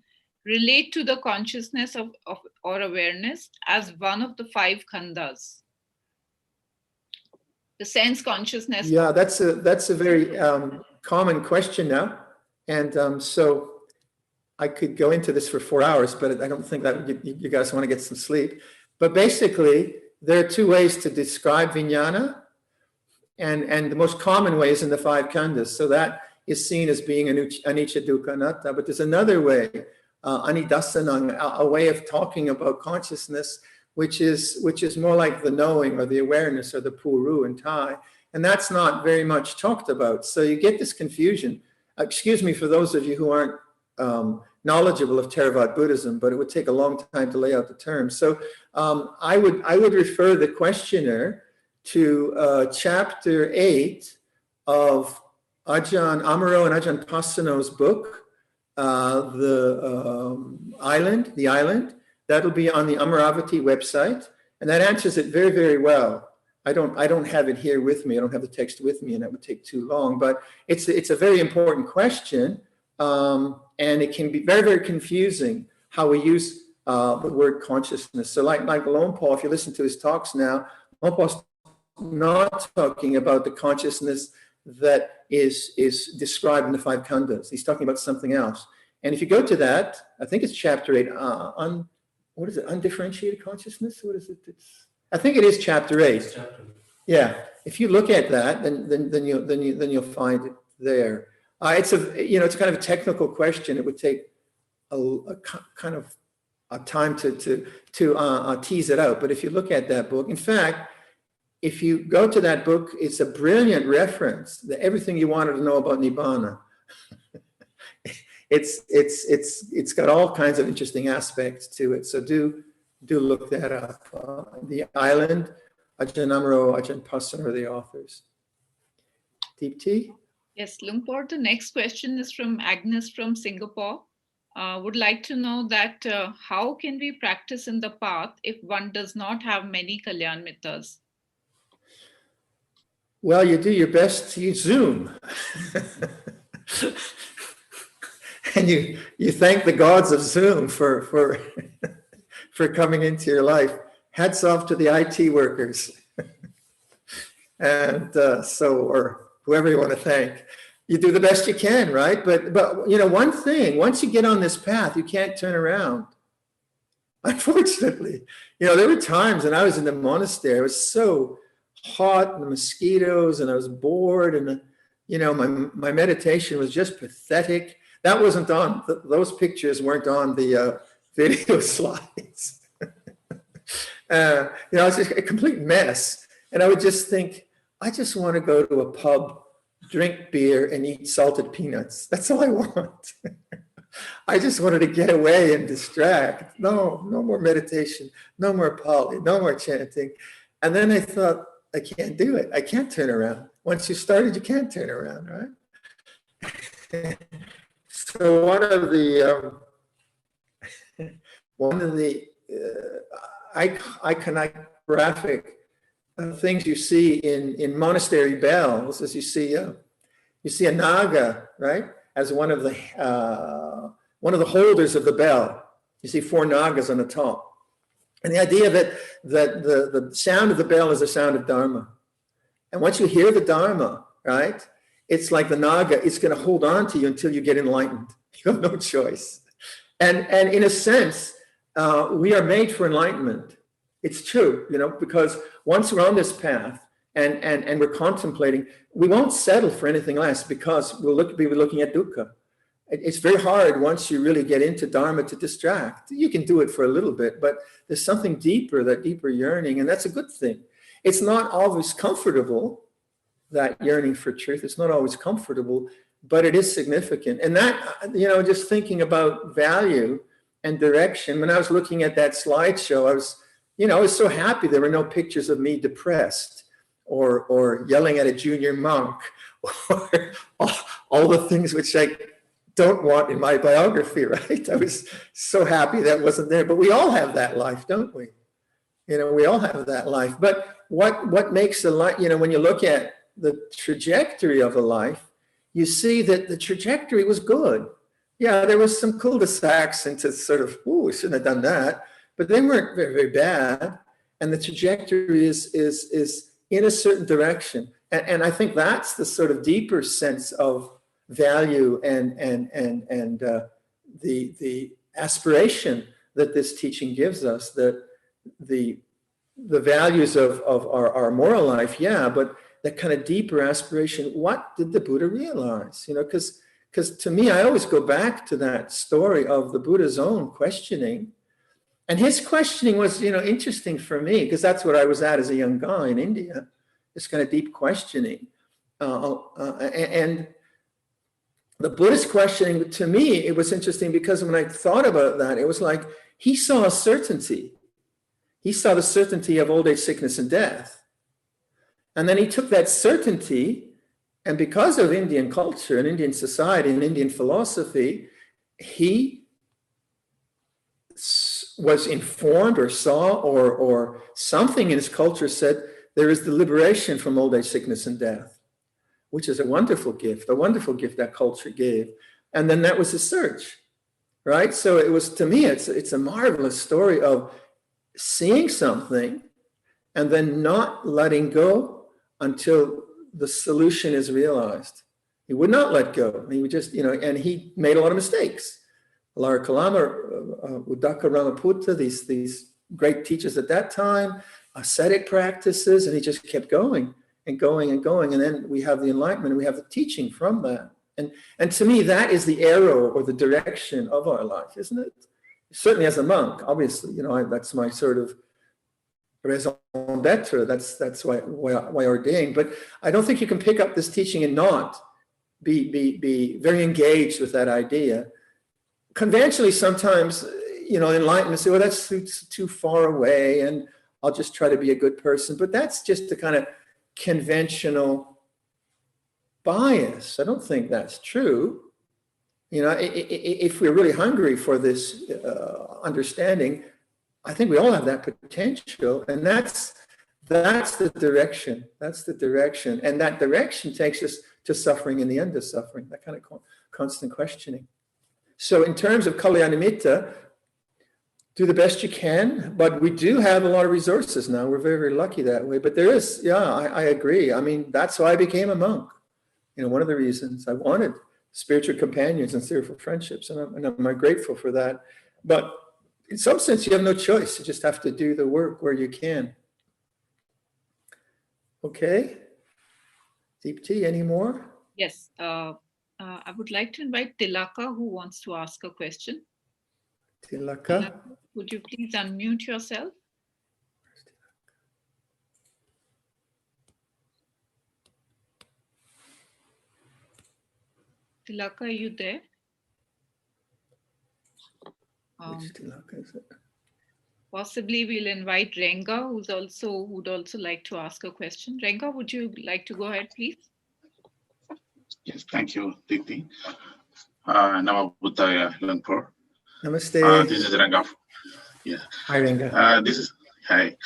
relate to the consciousness of or awareness as one of the 5 khandhas? The sense consciousness. Yeah, that's a very common question now. And so I could go into this for 4 hours, but I don't think that you guys want to get some sleep. But basically, there are 2 ways to describe vijnana, and the most common way is in the 5 khandhas. So that is seen as being anicca, dukkha, anatta. But there's another way, anidasanang, a way of talking about consciousness, which is more like the knowing or the awareness or the puru in Thai. And that's not very much talked about. So you get this confusion. Excuse me for those of you who aren't knowledgeable of Theravada Buddhism, but it would take a long time to lay out the terms. So I would refer the questioner to chapter 8 of Ajahn Amaro and Ajahn Pasano's book, The Island. That'll be on the Amaravati website, and that answers it very, very well. I don't have it here with me. I don't have the text with me, and that would take too long. But it's a very important question. And it can be very, very confusing how we use the word consciousness. So like Luang, if you listen to his talks now, Luang's not talking about the consciousness that is described in the 5 khandhas. He's talking about something else. And if you go to that, I think it's chapter 8, what is it, undifferentiated consciousness? What is it? I think it is chapter 8. Yeah, if you look at that, then you'll find it there. It's a kind of a technical question. It would take a kind of a time to tease it out. But if you look at that book, in fact, if you go to that book, it's a brilliant reference. Everything you wanted to know about Nibbana. It's got all kinds of interesting aspects to it. So do look that up. The Island, Ajahn Amaro, Ajahn Pasano are the authors. Deepti? Yes, Lumpur, the next question is from Agnes from Singapore. Would like to know that how can we practice in the path if one does not have many Kalyan Mittas? Well, you do your best to use Zoom. And you thank the gods of Zoom for coming into your life. Hats off to the IT workers. And or whoever you want to thank. You do the best you can, right? But one thing, once you get on this path, you can't turn around. Unfortunately, there were times when I was in the monastery, it was so hot and the mosquitoes, and I was bored, and my meditation was just pathetic. That wasn't on, those pictures weren't on the video slides. It's just a complete mess. And I would just think, I just want to go to a pub, drink beer, and eat salted peanuts. That's all I want. I just wanted to get away and distract. No more meditation, no more Pali, no more chanting. And then I thought, I can't do it. I can't turn around. Once you started, you can't turn around, right? So one of the iconographic things you see in monastery bells is you see a naga, right, as one of the holders of the bell. You see 4 nagas on the top. And the idea that the sound of the bell is the sound of Dharma. And once you hear the Dharma, right, it's like the naga, it's going to hold on to you until you get enlightened. You have no choice. And in a sense, we are made for enlightenment. It's true, because once we're on this path and we're contemplating, we won't settle for anything less because we'll be looking at dukkha. It's very hard once you really get into Dharma to distract. You can do it for a little bit, but there's something deeper, that deeper yearning, and that's a good thing. It's not always comfortable, that yearning for truth. It's not always comfortable, but it is significant. And that, just thinking about value and direction, when I was looking at that slideshow, I was so happy there were no pictures of me depressed or yelling at a junior monk or all the things which I don't want in my biography, right? I was so happy that wasn't there, but we all have that life, don't we? We all have that life. But what makes a life, when you look at the trajectory of a life, you see that the trajectory was good. Yeah, there was some cul-de-sacs into sort of, we shouldn't have done that, but they weren't very, very bad. And the trajectory is in a certain direction. And I think that's the sort of deeper sense of value and the aspiration that this teaching gives us, that the values of our moral life, yeah, but that kind of deeper aspiration. What did the Buddha realize? Because to me, I always go back to that story of the Buddha's own questioning. And his questioning was, interesting for me, because that's what I was at as a young guy in India, this kind of deep questioning. And the Buddhist questioning, to me, it was interesting because when I thought about that, it was like he saw a certainty. He saw the certainty of old age, sickness, and death. And then he took that certainty, and because of Indian culture and Indian society and Indian philosophy, he was informed or saw or something in his culture said there is the liberation from old age, sickness, and death, which is a wonderful gift that culture gave. And then that was his search, right? So it was, to me, it's a marvelous story of seeing something and then not letting go until the solution is realized. He would not let go. He would just, and he made a lot of mistakes. Lara Kalama, Uddaka Ramaputta, these great teachers at that time, ascetic practices, and he just kept going and going and going. And then we have the enlightenment, and we have the teaching from that. And to me, that is the arrow or the direction of our life, isn't it? Certainly as a monk, obviously, that's my sort of raison d'etre. That's why I ordained. But I don't think you can pick up this teaching and not be very engaged with that idea. Conventionally, sometimes, enlightenment say, well, that's too far away, and I'll just try to be a good person. But that's just a kind of conventional bias. I don't think that's true. If we're really hungry for this understanding, I think we all have that potential, and that's the direction. That's the direction, and that direction takes us to suffering and the end of suffering. That kind of constant questioning. So, in terms of Kalyanamitta, do the best you can, but we do have a lot of resources now. We're very, very lucky that way. But there is, I agree. I mean, that's why I became a monk. One of the reasons I wanted spiritual companions and spiritual friendships, and I'm grateful for that. But in some sense, you have no choice. You just have to do the work where you can. Okay. Deepti, any more? Yes. I would like to invite Tilaka, who wants to ask a question. Tilaka, would you please unmute yourself? Tilaka, are you there? which Tilaka is it? Possibly we'll invite Renga, would also like to ask a question. Renga, would you like to go ahead, please? Yes, thank you, Diti. Nama Buddhaya Lumpur. Namaste. This is Ranga. Yeah. Hi, Renga. Hi.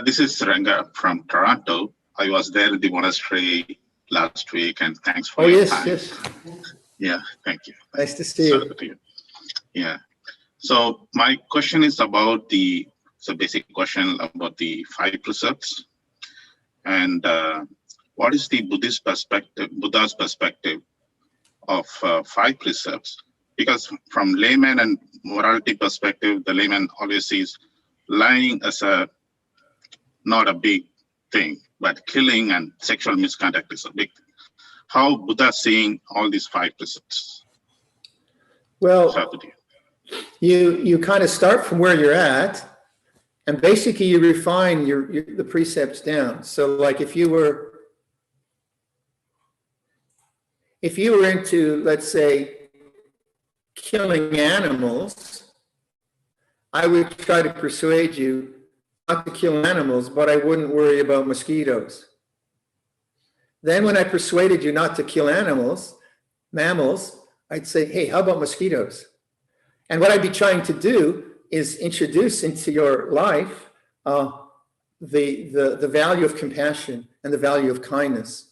This is Ranga from Toronto. I was there at the monastery last week, and thanks for your time. Yes. Yeah, thank you. Nice to see you. Yeah. So my question is about basic question about the 5 precepts, and what is the Buddha's perspective of 5 precepts? Because from layman and morality perspective, the layman always sees lying as not a big thing, but killing and sexual misconduct is a big thing. How Buddha seeing all these 5 precepts? Well, you kind of start from where you're at, and basically you refine the precepts down. So like if you were into, let's say, killing animals, I would try to persuade you not to kill animals, but I wouldn't worry about mosquitoes. Then when I persuaded you not to kill mammals, I'd say, hey, how about mosquitoes? And what I'd be trying to do is introduce into your life the value of compassion and the value of kindness.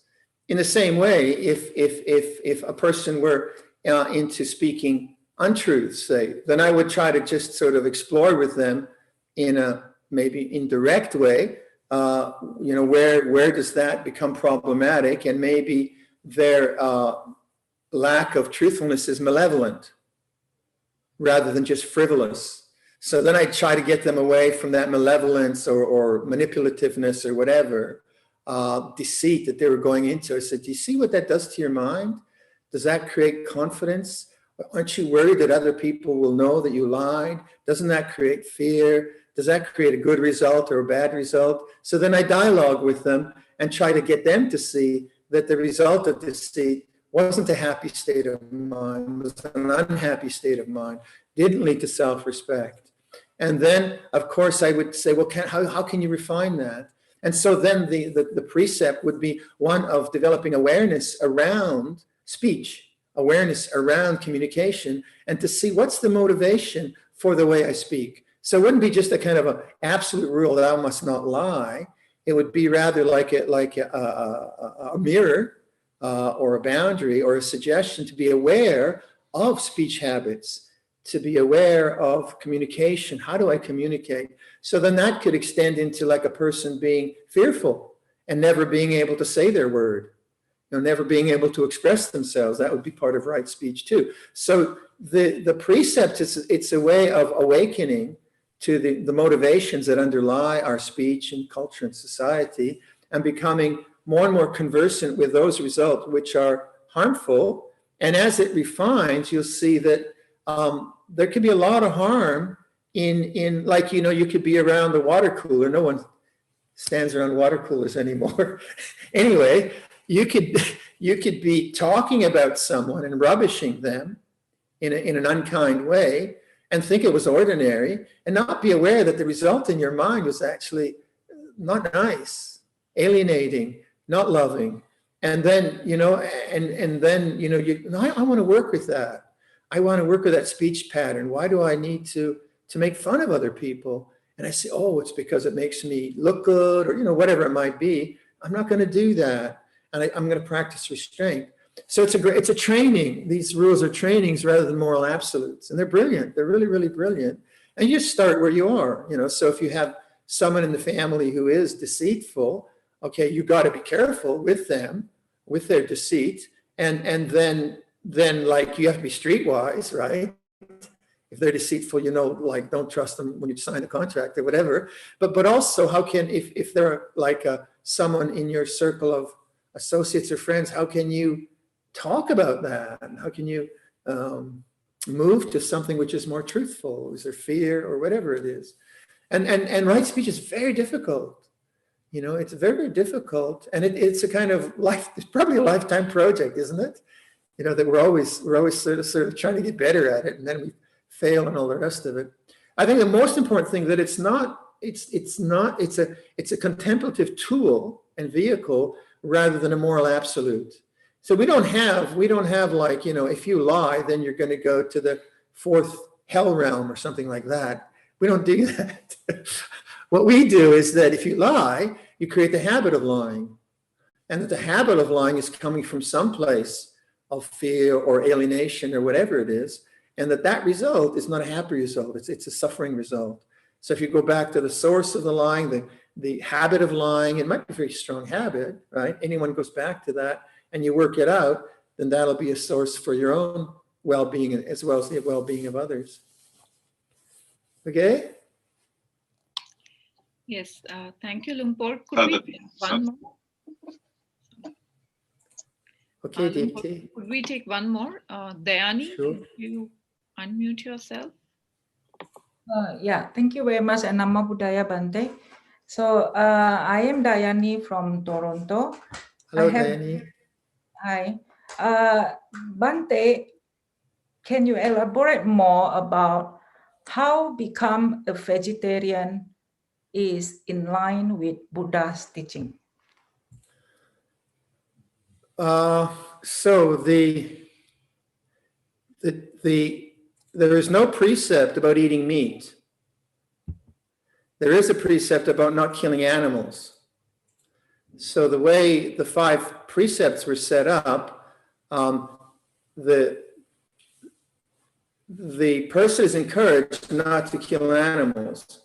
In the same way, if a person were into speaking untruths, say, then I would try to just sort of explore with them in a maybe indirect way, where does that become problematic, and maybe their lack of truthfulness is malevolent rather than just frivolous. So then I try to get them away from that malevolence or manipulativeness or whatever, deceit that they were going into. I said, do you see what that does to your mind? Does that create confidence? Aren't you worried that other people will know that you lied? Doesn't that create fear? Does that create a good result or a bad result? So then I dialogue with them and try to get them to see that the result of deceit wasn't a happy state of mind, was an unhappy state of mind, didn't lead to self-respect. And then, of course, I would say, well, how can you refine that? And so then the precept would be one of developing awareness around speech, awareness around communication, and to see what's the motivation for the way I speak. So it wouldn't be just a kind of an absolute rule, thou must not lie. It would be rather like a mirror or a boundary or a suggestion to be aware of speech habits, to be aware of communication. How do I communicate? So then that could extend into like a person being fearful and never being able to say their word, never being able to express themselves. That would be part of right speech too. So the precept, it's a way of awakening to the motivations that underlie our speech and culture and society, and becoming more and more conversant with those results which are harmful. And as it refines, you'll see that there could be a lot of harm in like, you could be around the water cooler. No one stands around water coolers anymore. Anyway, you could be talking about someone and rubbishing them in an unkind way and think it was ordinary, and not be aware that the result in your mind was actually not nice, alienating, not loving. And then, I want to work with that. I want to work with that speech pattern. Why do I need to make fun of other people? And I say, oh, it's because it makes me look good, or, whatever it might be. I'm not going to do that. And I'm going to practice restraint. So it's a training. These rules are trainings rather than moral absolutes. And they're brilliant. They're really, really brilliant. And you start where you are, So if you have someone in the family who is deceitful, okay, you've got to be careful with them, with their deceit. And then like you have to be streetwise, right? If they're deceitful, like don't trust them when you sign the contract or whatever. But also, how can, if they're like someone in your circle of associates or friends, how can you talk about that? And how can you move to something which is more truthful? Is there fear or whatever it is? And right speech is very difficult. It's very, very difficult. And it's a kind of it's probably a lifetime project, isn't it? That we're always sort of trying to get better at it, and then we fail and all the rest of it. I think the most important thing that it's a contemplative tool and vehicle rather than a moral absolute. So we don't have like, if you lie, then you're going to go to the fourth hell realm or something like that. We don't do that. What we do is that if you lie, you create the habit of lying. And that the habit of lying is coming from some place of fear or alienation or whatever it is. And that result is not a happy result. It's a suffering result. So if you go back to the source of the lying, the habit of lying, it might be a very strong habit, right? Anyone goes back to that and you work it out, then that'll be a source for your own well-being as well as the well-being of others. Okay? Yes, thank you, Lumpur. Could we take one more? Okay, Lumpur, DT. could we take one more? Dayani, Sure. could you unmute yourself? Yeah, thank you very much, and Nama Budaya Bante. So I am Dayani from Toronto. Hello, Dayani. Hi. Bante, can you elaborate more about how become a vegetarian is in line with Buddha's teaching? So there is no precept about eating meat. There is a precept about not killing animals. So the way the 5 precepts were set up, the person is encouraged not to kill animals.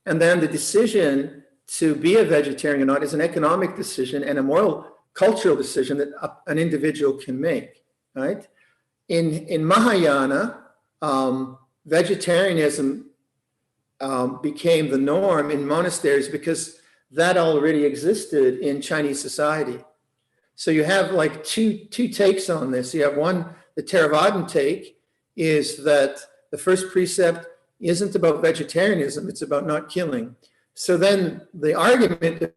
And then the decision to be a vegetarian or not is an economic decision and a moral, cultural decision that an individual can make, right? In Mahayana, vegetarianism became the norm in monasteries because that already existed in Chinese society. So you have like two takes on this. You have one, the Theravadan take is that the first precept isn't about vegetarianism, it's about not killing. So then the argument that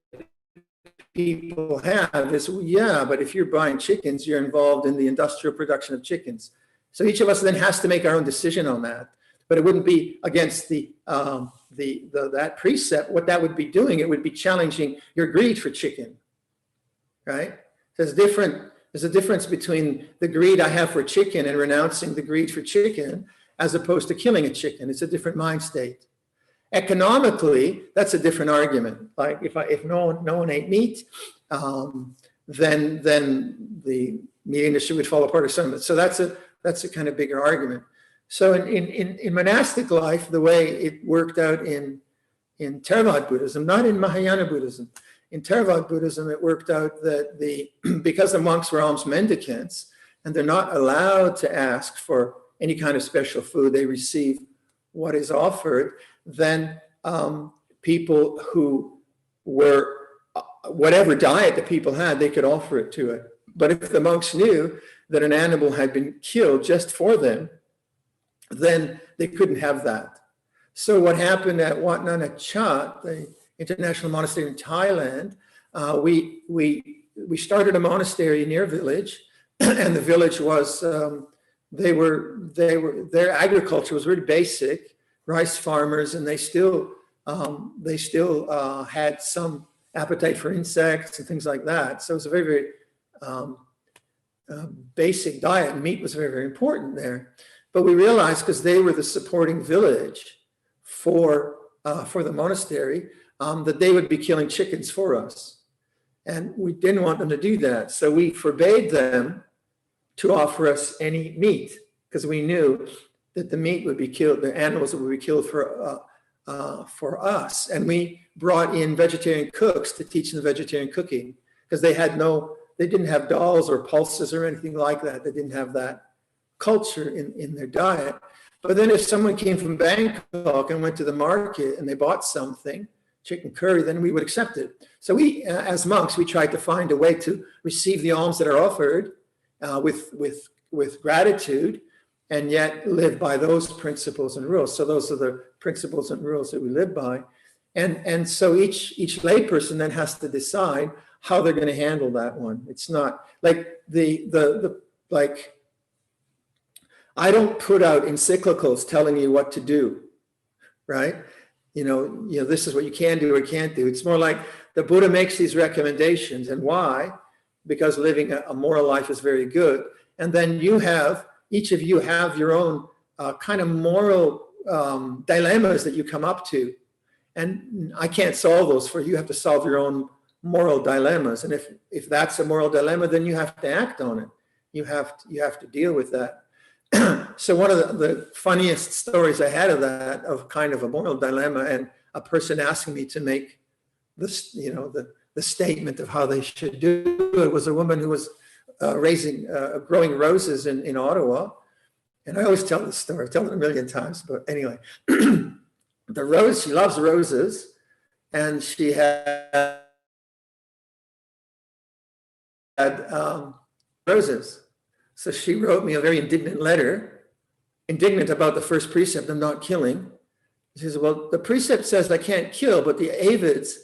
people have is, well, yeah, but if you're buying chickens, you're involved in the industrial production of chickens. So each of us then has to make our own decision on that. But it wouldn't be against that precept. What that would be doing, it would be challenging your greed for chicken, right? There's a difference between the greed I have for chicken and renouncing the greed for chicken as opposed to killing a chicken. It's a different mind state. Economically, that's a different argument. Like if no one ate meat, then the meat industry would fall apart or something. So that's a kind of bigger argument. So in monastic life, the way it worked out in Theravada Buddhism, not in Mahayana Buddhism, in Theravada Buddhism, it worked out that because the monks were alms mendicants and they're not allowed to ask for any kind of special food, they receive what is offered, then people who were, whatever diet the people had, they could offer it to it. But if the monks knew that an animal had been killed just for them, then they couldn't have that. So what happened at Wat Nana Chat, the international monastery in Thailand, we started a monastery near a village, and the village was their agriculture was really basic, rice farmers, and they still had some appetite for insects and things like that. So it was a very, very basic diet. Meat was very, very important there. But we realized, because they were the supporting village for the monastery, that they would be killing chickens for us. And we didn't want them to do that. So we forbade them to offer us any meat, because we knew that the meat would be killed, the animals would be killed for us. And we brought in vegetarian cooks to teach them vegetarian cooking, because they didn't have dolls or pulses or anything like that. They didn't have that culture in their diet. But then if someone came from Bangkok and went to the market and they bought something, chicken curry, then we would accept it. So we, as monks, we tried to find a way to receive the alms that are offered with gratitude, and yet live by those principles and rules. So those are the principles and rules that we live by. And so each layperson then has to decide how they're going to handle that one. It's not like I don't put out encyclicals telling you what to do. right? This is what you can do or can't do. It's more like the Buddha makes these recommendations. And why? Because living a moral life is very good. And then each of you have your own kind of moral dilemmas that you come up to. And I can't solve those for you. You have to solve your own moral dilemmas. And if that's a moral dilemma, then you have to act on it. You have to deal with that. So one of the funniest stories I had of kind of a moral dilemma and a person asking me to make this, the statement of how they should do it, was a woman who was growing roses in Ottawa. And I always tell this story. I've told it a million times, but anyway, she loves roses, and she had roses. So she wrote me a very indignant letter, about the first precept of not killing. She says, well, the precept says I can't kill, but the avids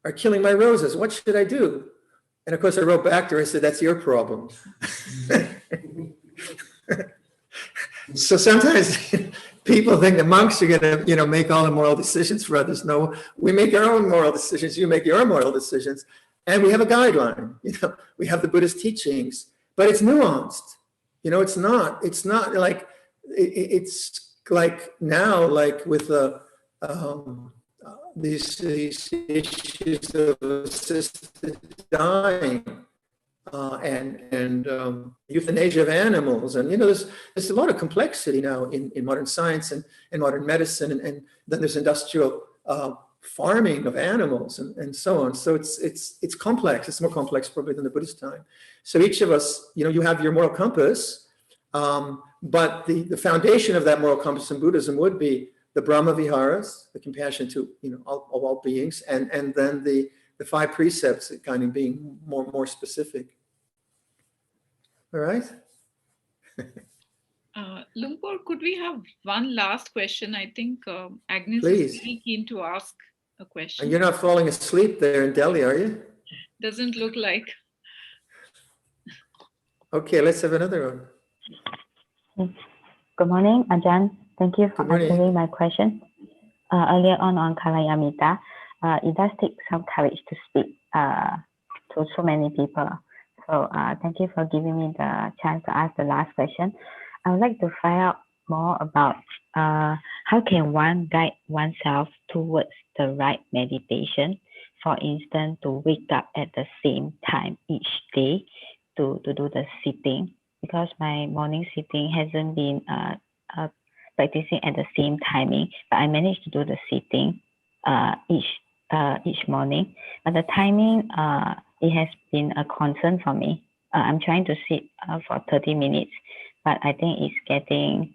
are killing my roses. What should I do? And of course, I wrote back to her. I said, that's your problem. So sometimes people think the monks are going to, make all the moral decisions for others. No, we make our own moral decisions. You make your moral decisions. And we have a guideline. We have the Buddhist teachings, but it's nuanced. It's not like, it's like now, like with these issues of assisted dying and euthanasia of animals. And, there's a lot of complexity now in modern science and modern medicine. And then there's industrial farming of animals and so on. So it's complex. It's more complex probably than the Buddhist time. So each of us, you have your moral compass, but the foundation of that moral compass in Buddhism would be the Brahma Viharas, the compassion to all beings, and then the 5 precepts, kind of being more specific. All right. Lumpur, could we have one last question? I think Agnes Please. is very keen to ask a question. And you're not falling asleep there in Delhi, are you? Doesn't look like. Okay, let's have another one. Good morning, Ajahn. Thank you for Good morning. answering my question. Earlier on Kalayamita, it does take some courage to speak to so many people. So thank you for giving me the chance to ask the last question. I would like to find out more about how can one guide oneself towards the right meditation. For instance, to wake up at the same time each day to do the sitting, because my morning sitting hasn't been practicing at the same timing, but I managed to do the sitting each morning. But the timing, it has been a concern for me. I'm trying to sit for 30 minutes, but I think it's getting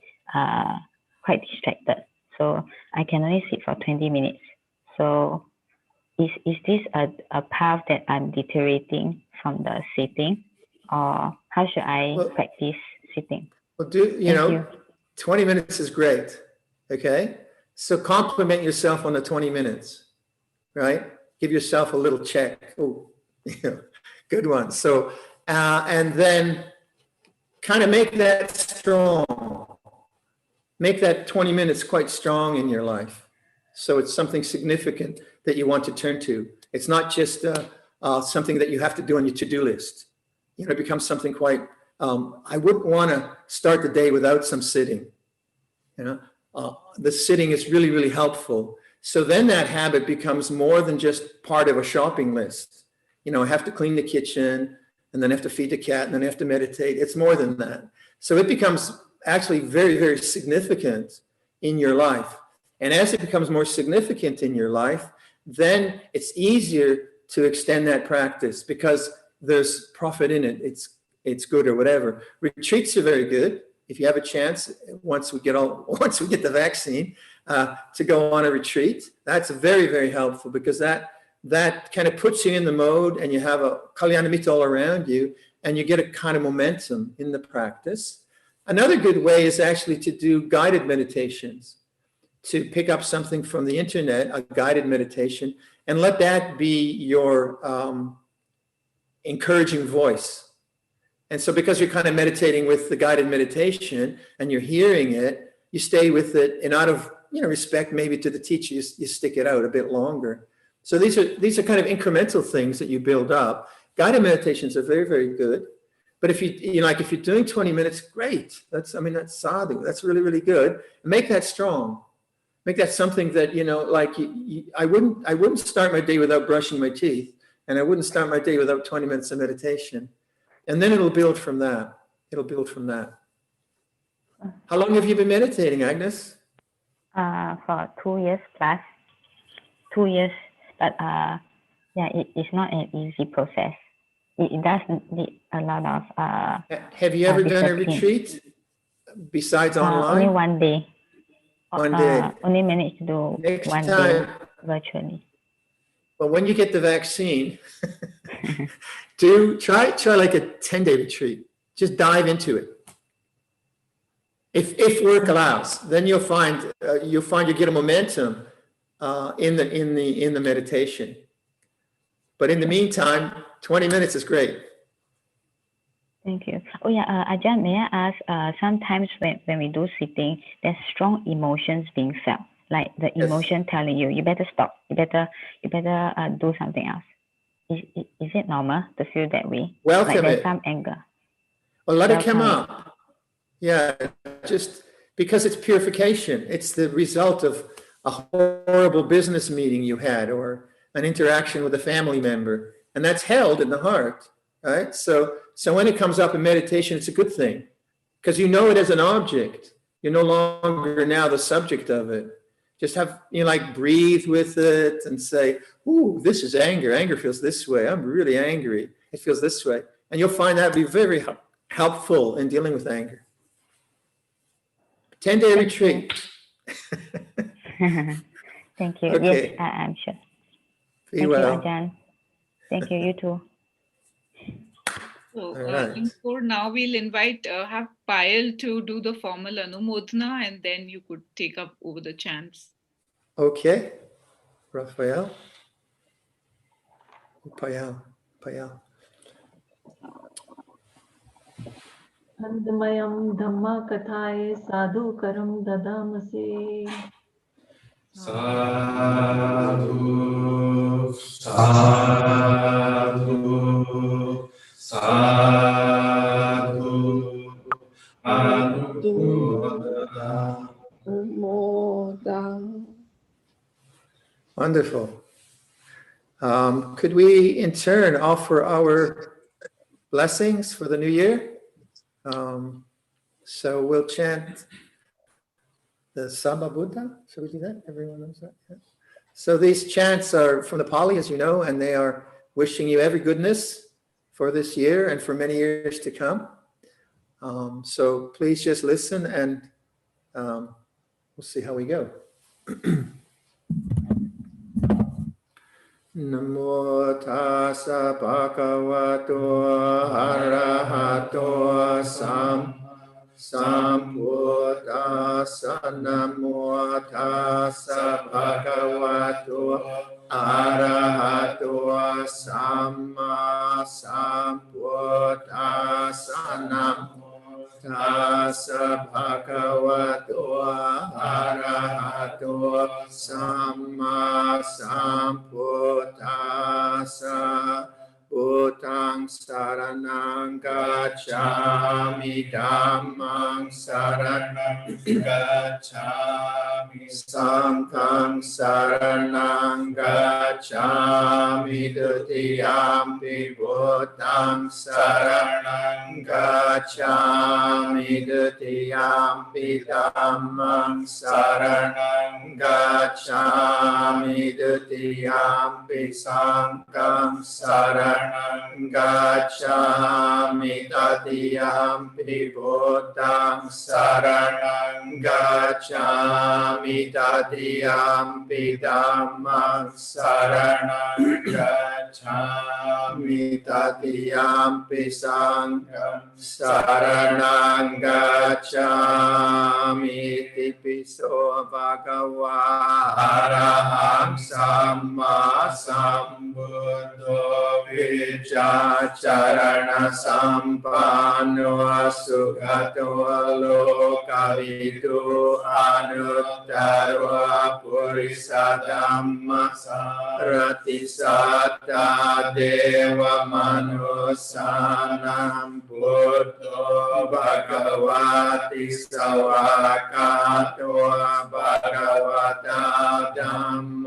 quite distracted. So I can only sit for 20 minutes. So is this a path that I'm deteriorating from the sitting, or how should I practice sitting? Well, 20 minutes is great. Okay. So compliment yourself on the 20 minutes, right? Give yourself a little check. Oh, good one. So, and then kind of make that strong. Make that 20 minutes quite strong in your life. So it's something significant that you want to turn to. It's not just something that you have to do on your to-do list. It becomes something quite, I wouldn't want to start the day without some sitting. The sitting is really, really helpful. So then that habit becomes more than just part of a shopping list. I have to clean the kitchen, and then I have to feed the cat, and then I have to meditate. It's more than that. So it becomes actually very, very significant in your life. And as it becomes more significant in your life, then it's easier to extend that practice because there's profit in it. It's good or whatever. Retreats are very good. If you have a chance, once we get the vaccine, to go on a retreat, that's very, very helpful because that kind of puts you in the mode, and you have a Kalyanamita all around you, and you get a kind of momentum in the practice. Another good way is actually to do guided meditations, to pick up something from the internet, a guided meditation, and let that be your encouraging voice. And so because you're kind of meditating with the guided meditation and you're hearing it, you stay with it, and out of respect maybe to the teacher, you stick it out a bit longer. So these are kind of incremental things that you build up. Guided meditations are very, very good. But if if you're doing 20 minutes, great. That's sadhu. That's really, really good. Make that strong. Make that something that, I wouldn't start my day without brushing my teeth. And I wouldn't start my day without 20 minutes of meditation. And then it'll build from that. It'll build from that. How long have you been meditating, Agnes? For 2 years plus. 2 years. But it's not an easy process. It does need a lot of have you ever done a discipline. retreat besides online? Only one day. One day. Only managed to do Next one time, day virtually. Well, when you get the vaccine, try like a 10-day retreat. Just dive into it. If work allows, then you'll find you get a momentum in the meditation. But in the meantime, 20 minutes is great. Thank you. Oh yeah, Ajahn, may I ask? Sometimes when we do sitting, there's strong emotions being felt, like the emotion telling you better stop, you better do something else. Is it normal to feel that way? Welcome like there's it. some anger. Well, let it come up. Yeah, just because it's purification. It's the result of a horrible business meeting you had or an interaction with a family member. And that's held in the heart, right? So when it comes up in meditation, it's a good thing because you know it as an object. You're no longer now the subject of it. Just have, breathe with it and say, ooh, this is anger. Anger feels this way. I'm really angry. It feels this way. And you'll find that be very helpful in dealing with anger. 10-day retreat. Thank you. Okay. Yes, I'm sure. Be Thank well. you, Ajahn. Thank you. You too. So, right. for now we'll have Payal to do the formal Anumodhana, and then you could take up over the chants. Okay. Raphael. Payal. Andamayam Dhamma Kathaye Sadhu Karam Dadamase. Sadhu, sadhu, sadhu, Anumodha. Wonderful. Could we in turn offer our blessings for the new year? So we'll chant the Samba Buddha. Shall we do that? Everyone knows that? Yeah. So these chants are from the Pali, as you know, and they are wishing you every goodness for this year and for many years to come. So please just listen and we'll see how we go. Namo tassa bhagavato arahato sambuddhassa. Namo tassa bhagavato arahato samma sambuddhassa. Namo tassa bhagavato arahato samma sambuddhassa. Buddhaṃ saranang gacchāmi, Dhammāṃ saranang gacchāmi, Sanghāṃ saranang gacchāmi, Dutiyampi Buddhaṃ saranang gacchāmi, Dutiyampi Dhammāṃ saranang gacchāmi, Dutiyampi Sanghāṃ saranang gacchāmi, Tatiyampi Buddhaṃ saranang gacchāmi, Tatiyampi Dhammāṃ saranang gacchāmi. จฉามิตติยามปิสังฆังสารนังกัจฉามิติปิโสภะคะวะอะระหังสัมมาสัมพุทโธวิจาจารณสัมปันโนสุขโตโลกวิทูอนุตตรปุริสธัมมัสสารติสัตตาเทวมนุสสานังพุทโธภควาติสวากาโตภควตาธัมโม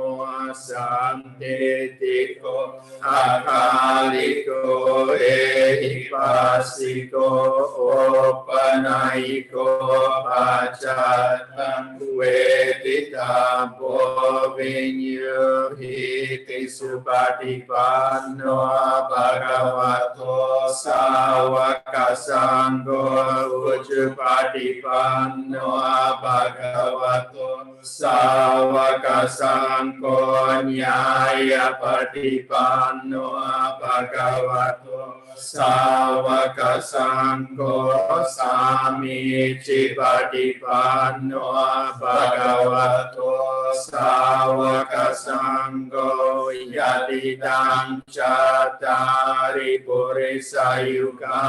สันติติโกอาคาลิโกเอหิปัสสิโกโอปนัยโกปัจจัตตังเวทิตาโพวิญโยหิติสุปฏิปันโนภะคะวะโตสาวกสังโฆอุจุปฏิปันโนภะคะวะโตสาวกสังโฆญาณปฏิปันโนภะคะวะโตสาวกสังโฆสามีจิปฏิปันโนภะคะวะโตสาวกสังโฆยะติตังจัตตาริปุริสายุกา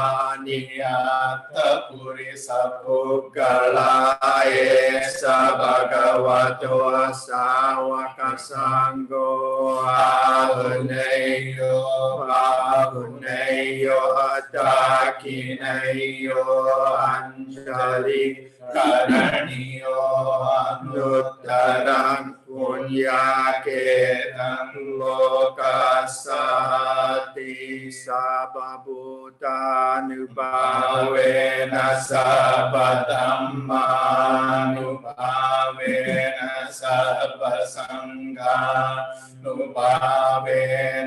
นิอัตถปุริสปุกขลาเอสะภะคะวะโตสาวกสังโฆอาหุเนยโยอาหุเนยโยตาคิเนยโยอัญชลิกรณิโยอนุตตรังปุญญาเกตังโลกัสสติสัพพพุทธานุภาเวนัสสัพพธัมมานุภาเวนัสสัพพสังฆานุภาเว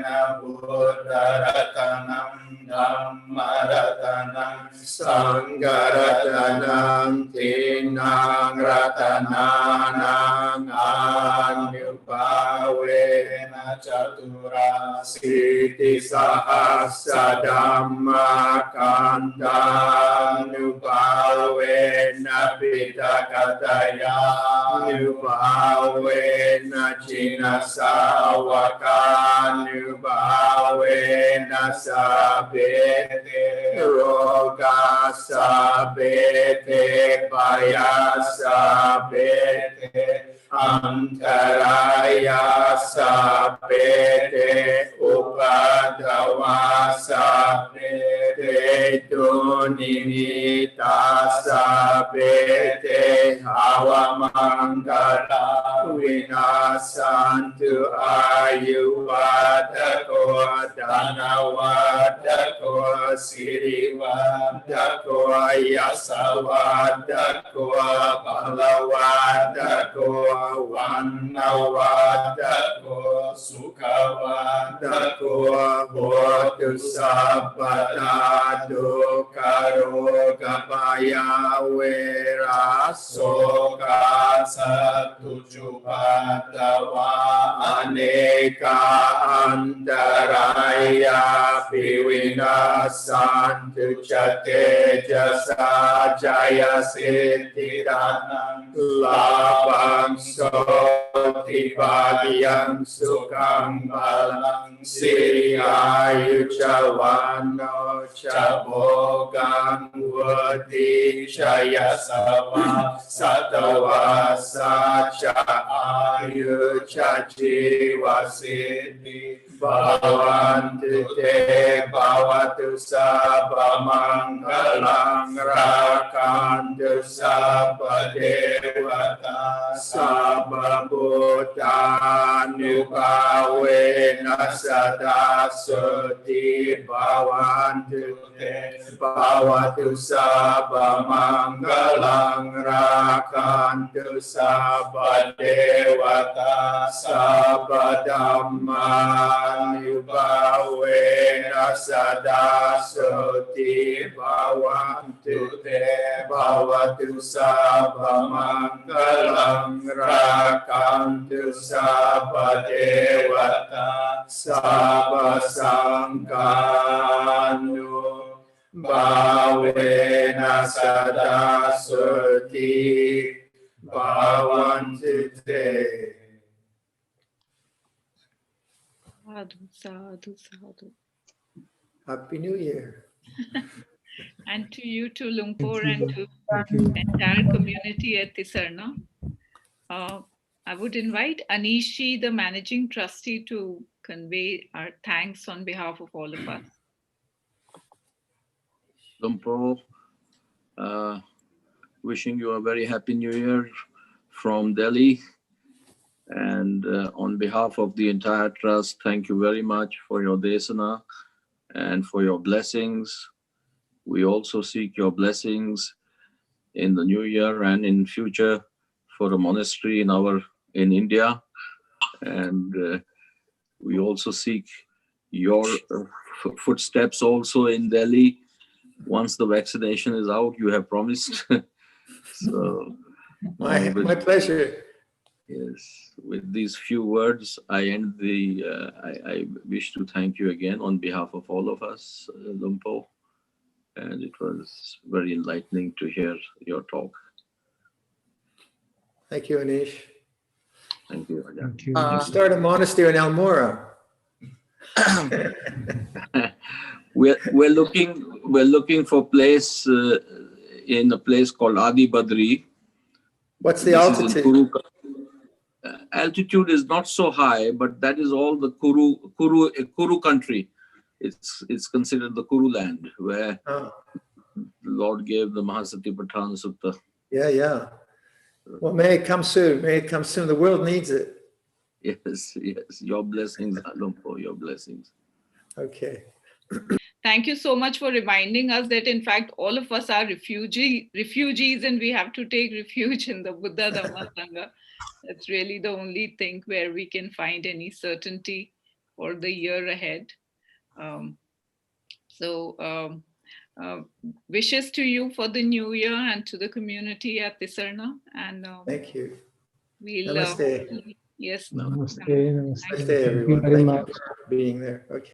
นะพุทธรัตนังธัมมรัตนังสังฆรัตนังทินังรัตนานังอานุภาเวนะจตุราสิทธิสหัสสะธัมมาคันธานุภาเวนะปิตกตยานุภาเวนะชินะสาวกานุภาเวนะสัพเพเตโรกาสัพเพเตปายาสัพเพเตอันตรายาสัพเพเตอุปัฏฐวาสัพเพเตตุนิมิตาสัพเพเตภาวมังคลาวินาสันตุอายุวัฏโกธนวัฏโกสิริวัฏโกยัสสวัฏโกพลวัฏโกวันนวัฏโกสุขวัฏโกโหตุสัพพตาทุกขโรกปายาเวราโสกาสัตตุจุปัตตวาอเนกาอันตรายาปิวินาสันตุจเตจะสาจายสิทธิดานังลาภังโสติภายังสุขังพลังสิริอายุจวันโนจะโภกังวติชยสวะสัตวาสัจอายุจชีวสิทธิภวันตุเตภวตุสัพพมังคลังราคันตุสัพพเทวตาสัพพพุทธานุภาเวนัสสะดาสติภวันตุเต Bhavatu sabba mangalang rakhantu sabba devata sabba dhamman yubhavena sada soti bhavantu te bhavatu sabba mangalang rakhantu sabba devata sabba sankanu bhavena sada soti bhavantu te. Sadhu, sadhu, sadhu. Happy New Year. And to you, to Lumpur, and to the entire community at Tisarna. I would invite Anishi, the managing trustee, to convey our thanks on behalf of all of us. Lumpur, wishing you a very happy New Year from Delhi. And on behalf of the entire trust, thank you very much for your desana and for your blessings. We also seek your blessings in the new year and in future for a monastery in India. And we also seek your footsteps also in Delhi. Once the vaccination is out, you have promised. So My pleasure. Yes, with these few words, I end the. I wish to thank you again on behalf of all of us, Lumpur, and it was very enlightening to hear your talk. Thank you, Anish. Thank you, Ajahn. Thank you. You start a monastery in Almora. We're looking for place in a place called Adi Badri. What's the This is in altitude? Altitude is not so high, but that is all the Kuru country. It's considered the Kuru land where the Lord gave the Mahasatipatthana Sutta. Yeah. Well, may it come soon. May it come soon. The world needs it. Yes. Your blessings, Lumpur, your blessings. Okay. Thank you so much for reminding us that, in fact, all of us are refugees, and we have to take refuge in the Buddha Dhamma Sangha. That's really the only thing where we can find any certainty for the year ahead. Wishes to you for the new year and to the community at Tisarna. And thank you. We'll, Namaste. yes. Namaste. Namaste, everyone. Thank you very much. You for being there. Okay.